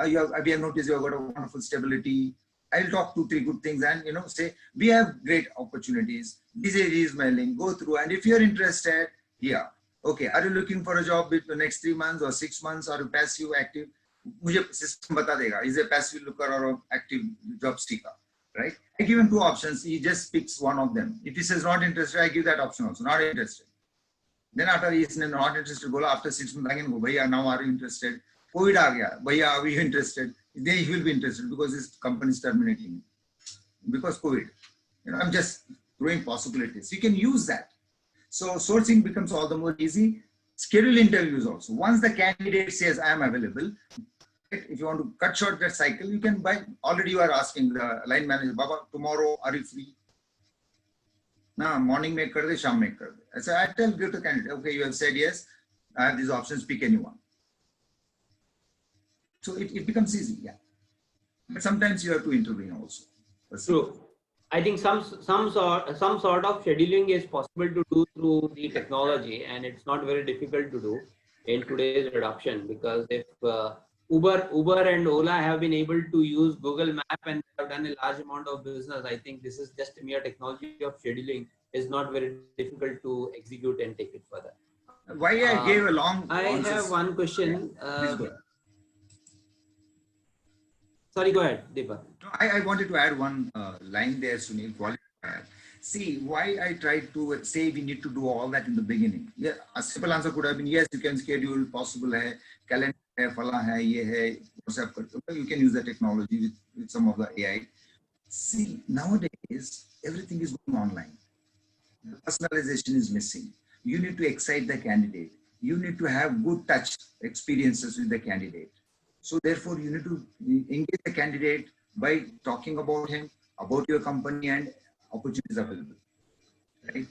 We have noticed you have got a wonderful stability. I'll talk 2-3 good things and, say, we have great opportunities. This is my link. Go through. And if you're interested, yeah. Okay, are you looking for a job in the next 3 months or 6 months, or passive, active? मुझे system बता देगा. Is a passive looker or an active job seeker, right? I give him 2 options. He just picks one of them. If he says not interested, I give that option also. Not interested. Then after he is not interested, बोला after 6 months again, भैया now are you interested? COVID आ गया, भैया are you interested? Then he will be interested because his company is terminating because COVID. I'm just throwing possibilities. You can use that. So sourcing becomes all the more easy. Schedule interviews also. Once the candidate says, I am available, if you want to cut short that cycle, you can buy. Already you are asking the line manager, Baba, tomorrow are you free? Nah, morning make kar de, sham make kar de. So I tell the candidate, okay, you have said yes, I have these options, pick anyone. So it becomes easy, yeah. But sometimes you have to intervene also. True. I think some sort of scheduling is possible to do through the technology, and it's not very difficult to do in today's adoption, because if Uber and Ola have been able to use Google Map and have done a large amount of business, I think this is just a mere technology of scheduling is not very difficult to execute and take it further. Why I gave a long I have one question. Please go ahead. Sorry, go ahead, Deepak. I wanted to add one line there, Sunil. See, why I tried to say we need to do all that in the beginning. Yeah, a simple answer could have been, yes, you can schedule, possible hai, calendar hai, phala hai, ye hai, WhatsApp. You can use the technology with some of the AI. See, nowadays, everything is going online. The personalization is missing. You need to excite the candidate. You need to have good touch experiences with the candidate. So therefore, you need to engage the candidate by talking about him, about your company, and opportunities available. Right?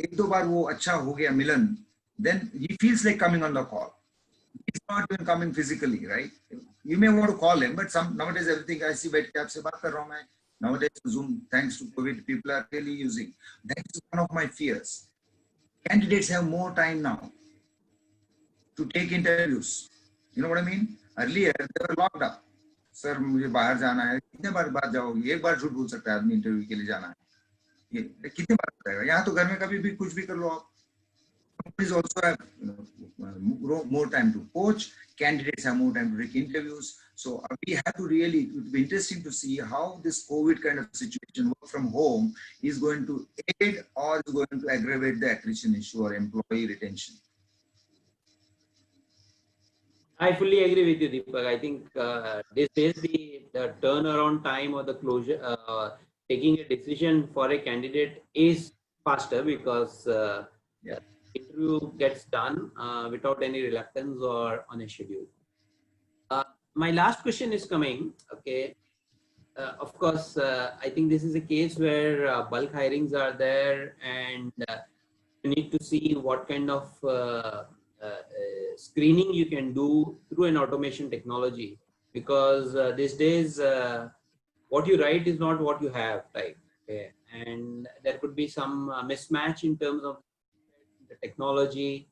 Ek do baar wo acha ho gaya milan, then he feels like coming on the call. He's not even coming physically, right? You may want to call him, but nowadays everything I see बैठ के आपसे बात कर रहा हूँ मैं. Nowadays Zoom, thanks to COVID, people are really using. That is one of my fears. Candidates have more time now to take interviews. You know what I mean? Earlier, they were locked up. Sir, मुझे बाहर जाना है. कितने बार बात जाओगे? एक बार झूठ बोल सकता है आदमी इंटरव्यू के लिए जाना है. ये कितने बार बताएगा? यहाँ तो घर में कभी भी कुछ भी कर लो आप. Companies also have more time to coach. Candidates have more time to take interviews. So we have to really, it would be interesting to see how this COVID kind of situation, work from home, is going to aid or is going to aggravate the attrition issue or employee retention. I fully agree with you, Deepak. I think this is the turnaround time or the closure, taking a decision for a candidate is faster because interview gets done without any reluctance or on a schedule. my last question is coming. Okay. Of course, I think this is a case where bulk hirings are there, and you need to see what kind of screening you can do through an automation technology, because these days what you write is not what you have, right? Okay. And there could be some mismatch in terms of the technology,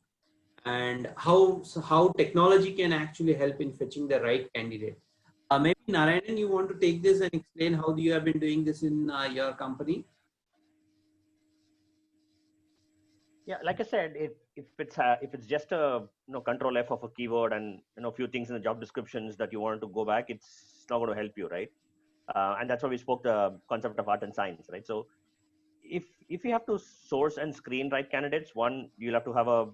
and how technology can actually help in fetching the right candidate. Maybe Narayanan, you want to take this and explain how you have been doing this in your company? Yeah, like I said, if it's just a control F of a keyword and a few things in the job descriptions that you want to go back, it's not going to help you, right? And that's why we spoke the concept of art and science, right? So if you have to source and screen right candidates, one, you'll have to have a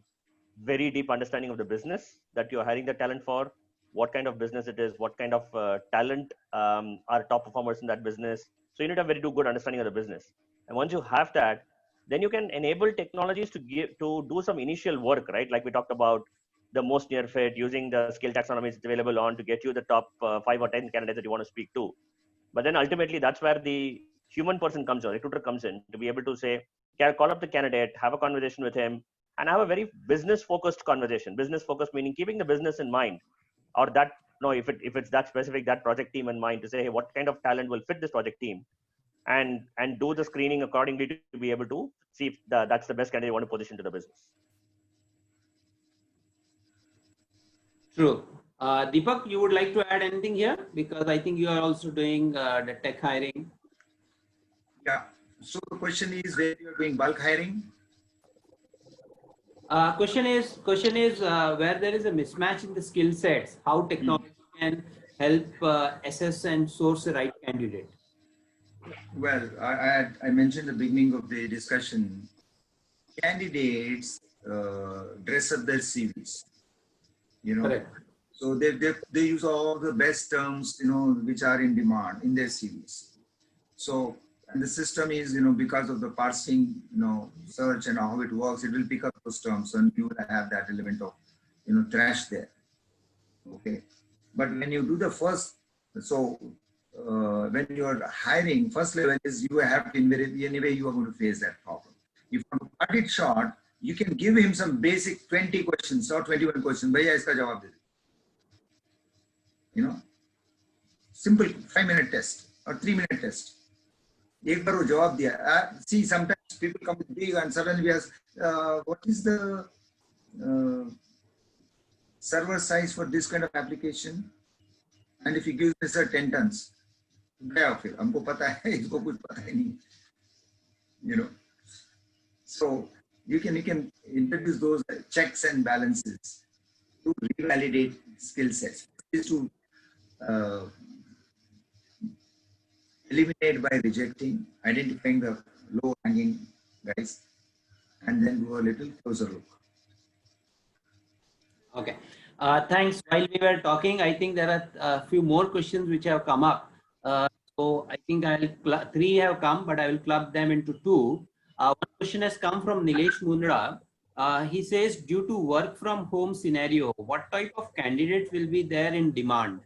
very deep understanding of the business that you're hiring the talent for, what kind of business it is, what kind of talent are top performers in that business. So you need to have very good understanding of the business. And once you have that, then you can enable technologies to do some initial work, right? Like we talked about the most near fit, using the skill taxonomies it's available on to get you the top 5 or 10 candidates that you want to speak to. But then ultimately, that's where the human person comes in, recruiter comes in, to be able to say, call up the candidate, have a conversation with him, and have a very business focused conversation. Business focused meaning keeping the business in mind, or that if it's that specific, that project team in mind, to say, hey, what kind of talent will fit this project team, and do the screening accordingly to be able to see if that's the best candidate you want to position to the business. True. Deepak, you would like to add anything here? Because I think you are also doing the tech hiring. Yeah. So the question is, where you are doing bulk hiring? Question is where there is a mismatch in the skill sets, how technology can help assess and source the right candidate. Well, I mentioned at the beginning of the discussion, candidates dress up their CVs. Correct. So they use all the best terms, which are in demand in their CVs. So, and the system is, because of the parsing, search and how it works, it will pick up those terms, and you will have that element of, trash there. Okay. But when you do the first, when you are hiring, first level is you have to invariably, anyway, you are going to face that problem. If you want to cut it short, you can give him some basic 20 questions or 21 questions. Bhaiya, iska jawab de. Simple 5-minute test or 3-minute test. Ek bar wo jawab diya. See, sometimes people come with big and suddenly we ask, what is the server size for this kind of application? And if he gives me, sir, 10 tons, gaya fir, humko pata hai, isko kuch pata hai nahi. So you can introduce those checks and balances to revalidate skill sets. Is to eliminate by rejecting, identifying the low hanging guys, and then do a little closer look. Okay. Thanks. While we were talking, I think there are a few more questions which have come up. So I think three have come, but I will club them into two. One question has come from Nilesh Mundra. He says, due to work from home scenario, what type of candidates will be there in demand?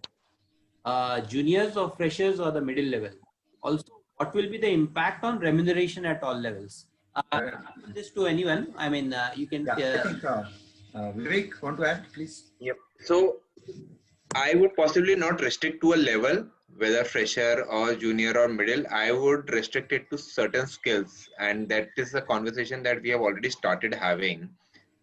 Juniors or freshers or the middle level? Also, what will be the impact on remuneration at all levels? This to anyone. I mean, you can. Yeah, I think Vivek, want to add, please? Yep. So I would possibly not restrict to a level, whether fresher or junior or middle. I would restrict it to certain skills, and that is a conversation that we have already started having,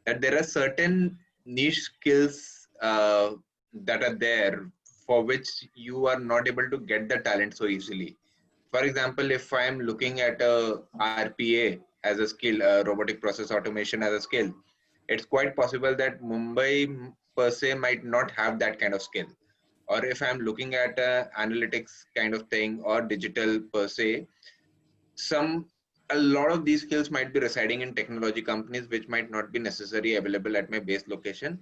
that there are certain niche skills that are there for which you are not able to get the talent so easily. For example, if I am looking at a RPA as a skill, robotic process automation as a skill, it's quite possible that Mumbai per se might not have that kind of skill. Or if I'm looking at analytics kind of thing or digital per se, a lot of these skills might be residing in technology companies, which might not be necessarily available at my base location.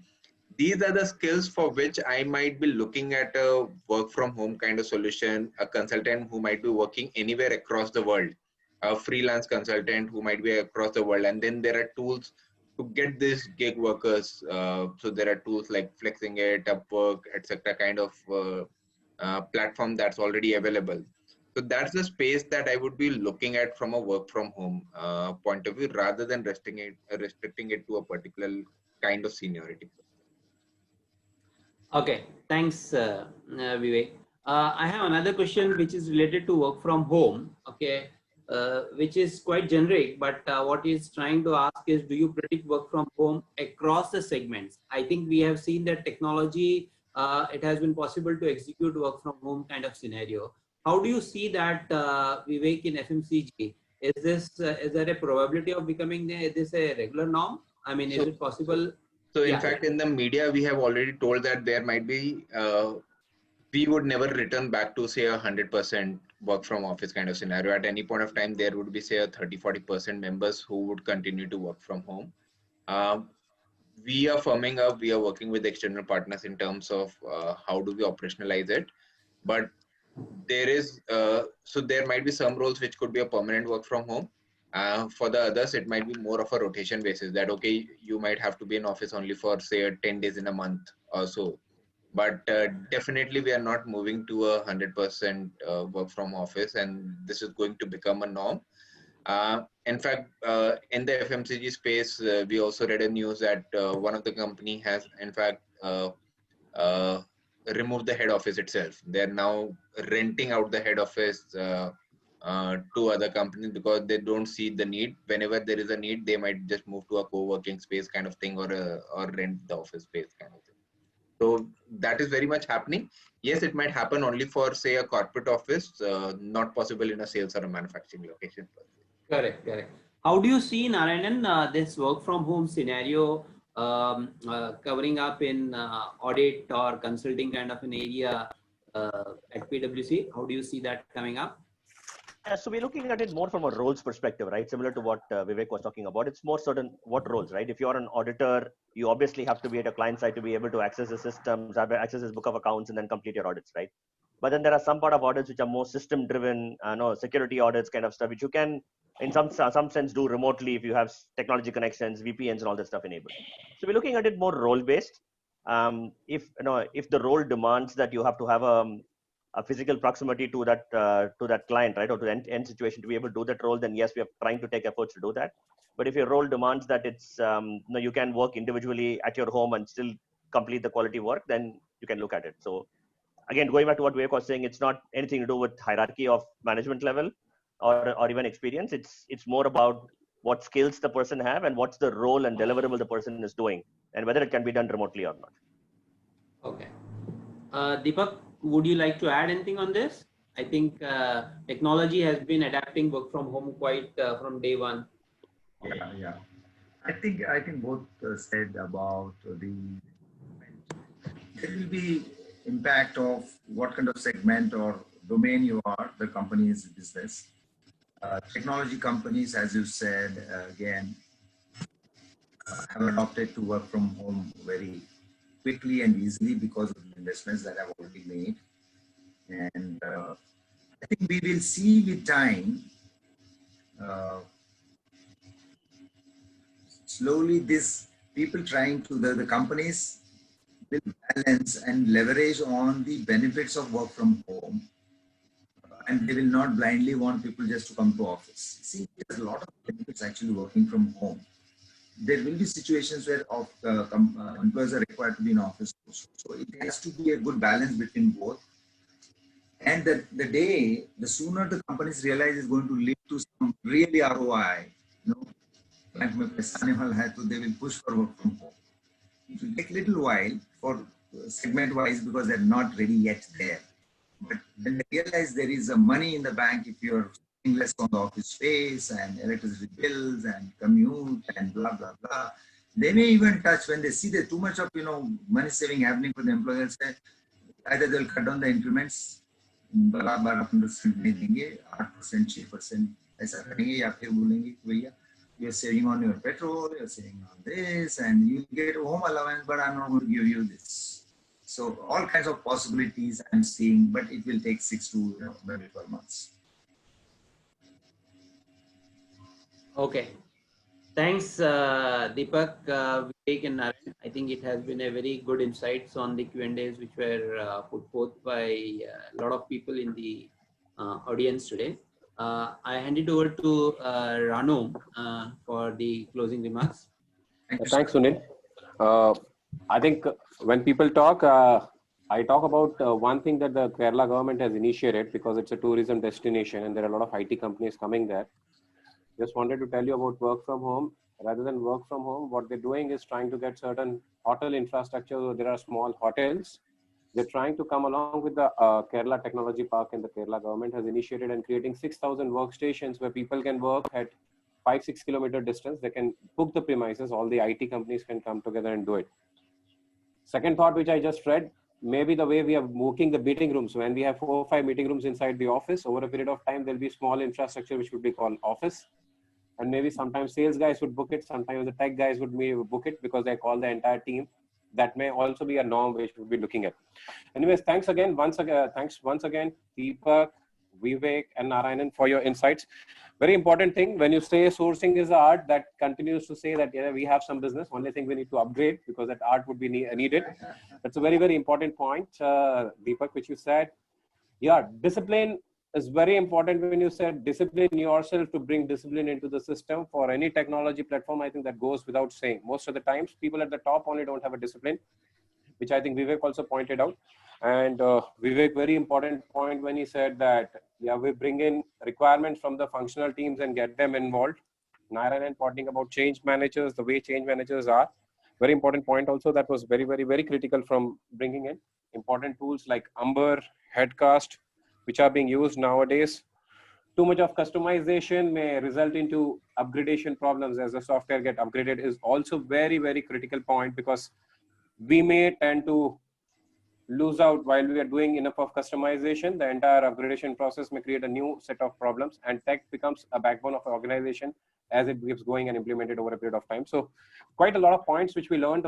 These are the skills for which I might be looking at a work from home kind of solution, a consultant who might be working anywhere across the world, a freelance consultant who might be across the world. And then there are tools to get these gig workers. So there are tools like Flexing It, Upwork, etc. kind of platform that's already available. So that's the space that I would be looking at from a work from home point of view, rather than restricting it to a particular kind of seniority. Okay, thanks, Vivek. I have another question which is related to work from home. Okay, which is quite generic, but what he's trying to ask is, do you predict work from home across the segments? I think we have seen that technology, it has been possible to execute work from home kind of scenario. How do you see that, Vivek, in FMCG? Is there a probability of becoming this a regular norm? I mean, is it possible? So in Yeah. fact, in the media, we have already told that there might be, we would never return back to say 100% work from office kind of scenario. At any point of time, there would be say a 30-40% members who would continue to work from home. We are firming up, we are working with external partners in terms of how do we operationalize it. But there is, so there might be some roles which could be a permanent work from home. For the others, it might be more of a rotation basis that, okay, you might have to be in office only for say 10 days in a month or so. But definitely we are not moving to 100% work from office, and this is going to become a norm. In fact, in the FMCG space, we also read a news that one of the company has in fact uh, removed the head office itself. They're now renting out the head office to other companies because they don't see the need. Whenever there is a need, they might just move to a co-working space kind of thing, or rent the office space kind of thing. So that is very much happening. Yes, it might happen only for say a corporate office, not possible in a sales or a manufacturing location. Correct, correct. How do you see, Narayanan, this work from home scenario covering up in audit or consulting kind of an area at PwC? How do you see that coming up? So we're looking at it more from a roles perspective, right? Similar to what Vivek was talking about. It's more certain what roles, right? If you're an auditor, you obviously have to be at a client side to be able to access the systems, have access his book of accounts, and then complete your audits, right? But then there are some part of audits which are more system driven, no security audits kind of stuff, which you can, in some sense, do remotely if you have technology connections, VPNs, and all that stuff enabled. So we're looking at it more role based. If the role demands that you have to have a physical proximity to that client, right, or to the end situation to be able to do that role, then yes, we are trying to take efforts to do that. But if your role demands that it's you can work individually at your home and still complete the quality work, then you can look at it. So again, going back to what Vivek was saying, it's not anything to do with hierarchy of management level or even experience. It's more about what skills the person have and what's the role and deliverable the person is doing, and whether it can be done remotely or not. Okay. Deepak, would you like to add anything on this? I think technology has been adapting work from home quite from day one. Yeah. I think both said about there will be impact of what kind of segment or domain you are, the company's business. Technology companies, as you said, again, have adopted to work from home very quickly and easily because of the investments that have already made. And I think we will see with time, slowly this people trying to, the companies will balance and leverage on the benefits of work from home. And they will not blindly want people just to come to office. See, there's a lot of benefits actually working from home. There will be situations where employees are required to be in office also. So it has to be a good balance between both. And the sooner the companies realize it's going to lead to some really ROI, they will push for work from home. It will take a little while for segment-wise because they're not ready yet there. But when they realize there is a money in the bank if you're spending less on the office space and electricity bills and commute and blah, blah, blah, they may even touch when they see there's too much of, money saving happening for the employers. Either they'll cut down the increments, बराबर 8% नहीं देंगे, 8%, 6% ऐसा करेंगे या फिर बोलेंगे कि भैया you're saving on your petrol, you're saving on this, and you get a home allowance, but I'm not going to give you this. So all kinds of possibilities I'm seeing, but it will take 6 to maybe 12 months. Okay. Thanks, Deepak, Vivek, and Narayan. I think it has been a very good insights on the Q&As which were put forth by a lot of people in the audience today. I hand it over to Ranu for the closing remarks. Thanks, Sunil. I think when people talk, I talk about one thing that the Kerala government has initiated because it's a tourism destination and there are a lot of IT companies coming there. Just wanted to tell you about work from home. Rather than work from home, what they're doing is trying to get certain hotel infrastructure. There are small hotels. They're trying to come along with the Kerala Technology Park, and the Kerala government has initiated and creating 6,000 workstations where people can work at 5-6 kilometer distance. They can book the premises. All the IT companies can come together and do it. Second thought, which I just read, maybe the way we are booking the meeting rooms, when we have 4 or 5 meeting rooms inside the office, over a period of time, there'll be small infrastructure which would be called office. And maybe sometimes sales guys would book it. Sometimes the tech guys would book it because they call the entire team. That may also be a norm which we'll be looking at. Anyways, thanks once again, Deepak, Vivek, and Narayanan for your insights. Very important thing, when you say sourcing is the art, that continues to say that we have some business. Only thing we need to upgrade because that art would be needed. That's a very, very important point, Deepak, which you said. Yeah, discipline is very important. When you said discipline yourself to bring discipline into the system for any technology platform, I think that goes without saying. Most of the times, people at the top only don't have a discipline, which I think Vivek also pointed out. And Vivek, very important point when he said that, we bring in requirements from the functional teams and get them involved. Narayan pointing about change managers, the way change managers are. Very important point also that was very, very, very critical from bringing in important tools like Umber, Headcast, which are being used nowadays. Too much of customization may result into upgradation problems as the software get upgraded is also very, very critical point, because we may tend to lose out while we are doing enough of customization. The entire upgradation process may create a new set of problems, and tech becomes a backbone of an organization as it keeps going and implemented over a period of time. So quite a lot of points which we learned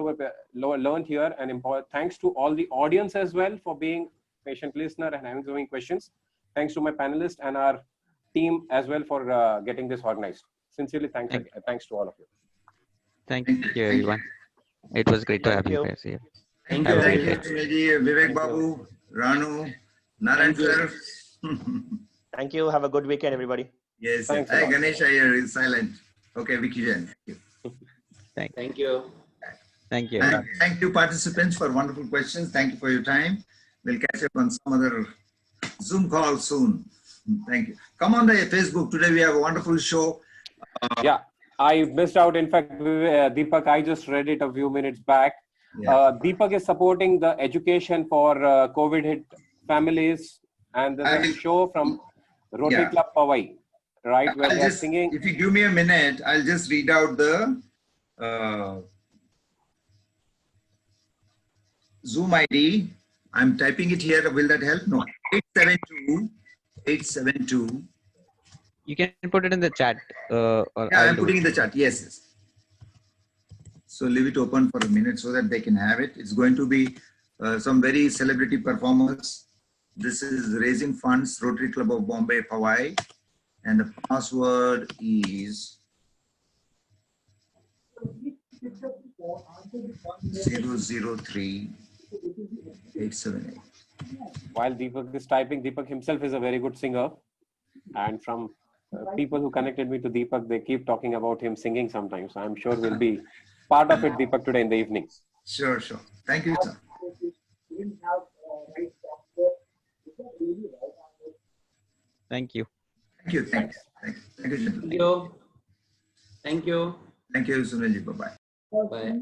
here, and thanks to all the audience as well for being patient listener and having so many questions. Thanks to my panelists and our team as well for getting this organized. Sincerely, thanks to all of you. Thank you, everyone. It was great to have you guys here. Thank Have you. a Thank great you, day. Sunil, Vivek Babu, Ranu, Narayan sir. Thank you. Have a good weekend, everybody. Yes. Thanks a Hi, lot. Ganesh Iyer is silent. Okay, Vicky Jain. Thank you. Thank you. And thank you, participants, for wonderful questions. Thank you for your time. We'll catch up on some other Zoom call soon. Thank you. Come on the Facebook. Today we have a wonderful show. Yeah, I missed out. In fact, Deepak, I just read it a few minutes back. Yeah. Deepak is supporting the education for COVID hit families, and there's a show from Rotary Club Powai, right, where they are singing. If you give me a minute, I'll just read out the Zoom ID. I'm typing it here. Will that help? No. 872. You can put it in the chat. Or Yeah, I'll I'm do putting it. in the chat. Yes. So leave it open for a minute so that they can have it. It's going to be some very celebrity performers. This is raising funds, Rotary Club of Bombay, Powai. And the password is 003878. While Deepak is typing, Deepak himself is a very good singer. And from people who connected me to Deepak, they keep talking about him singing sometimes. So I'm sure we'll be part of it, Deepak, today in the evening. Sure. Thank you, sir. Thank you. Thank you, gentlemen. Thank you. Thank you, Sunilji. Bye-bye. Bye.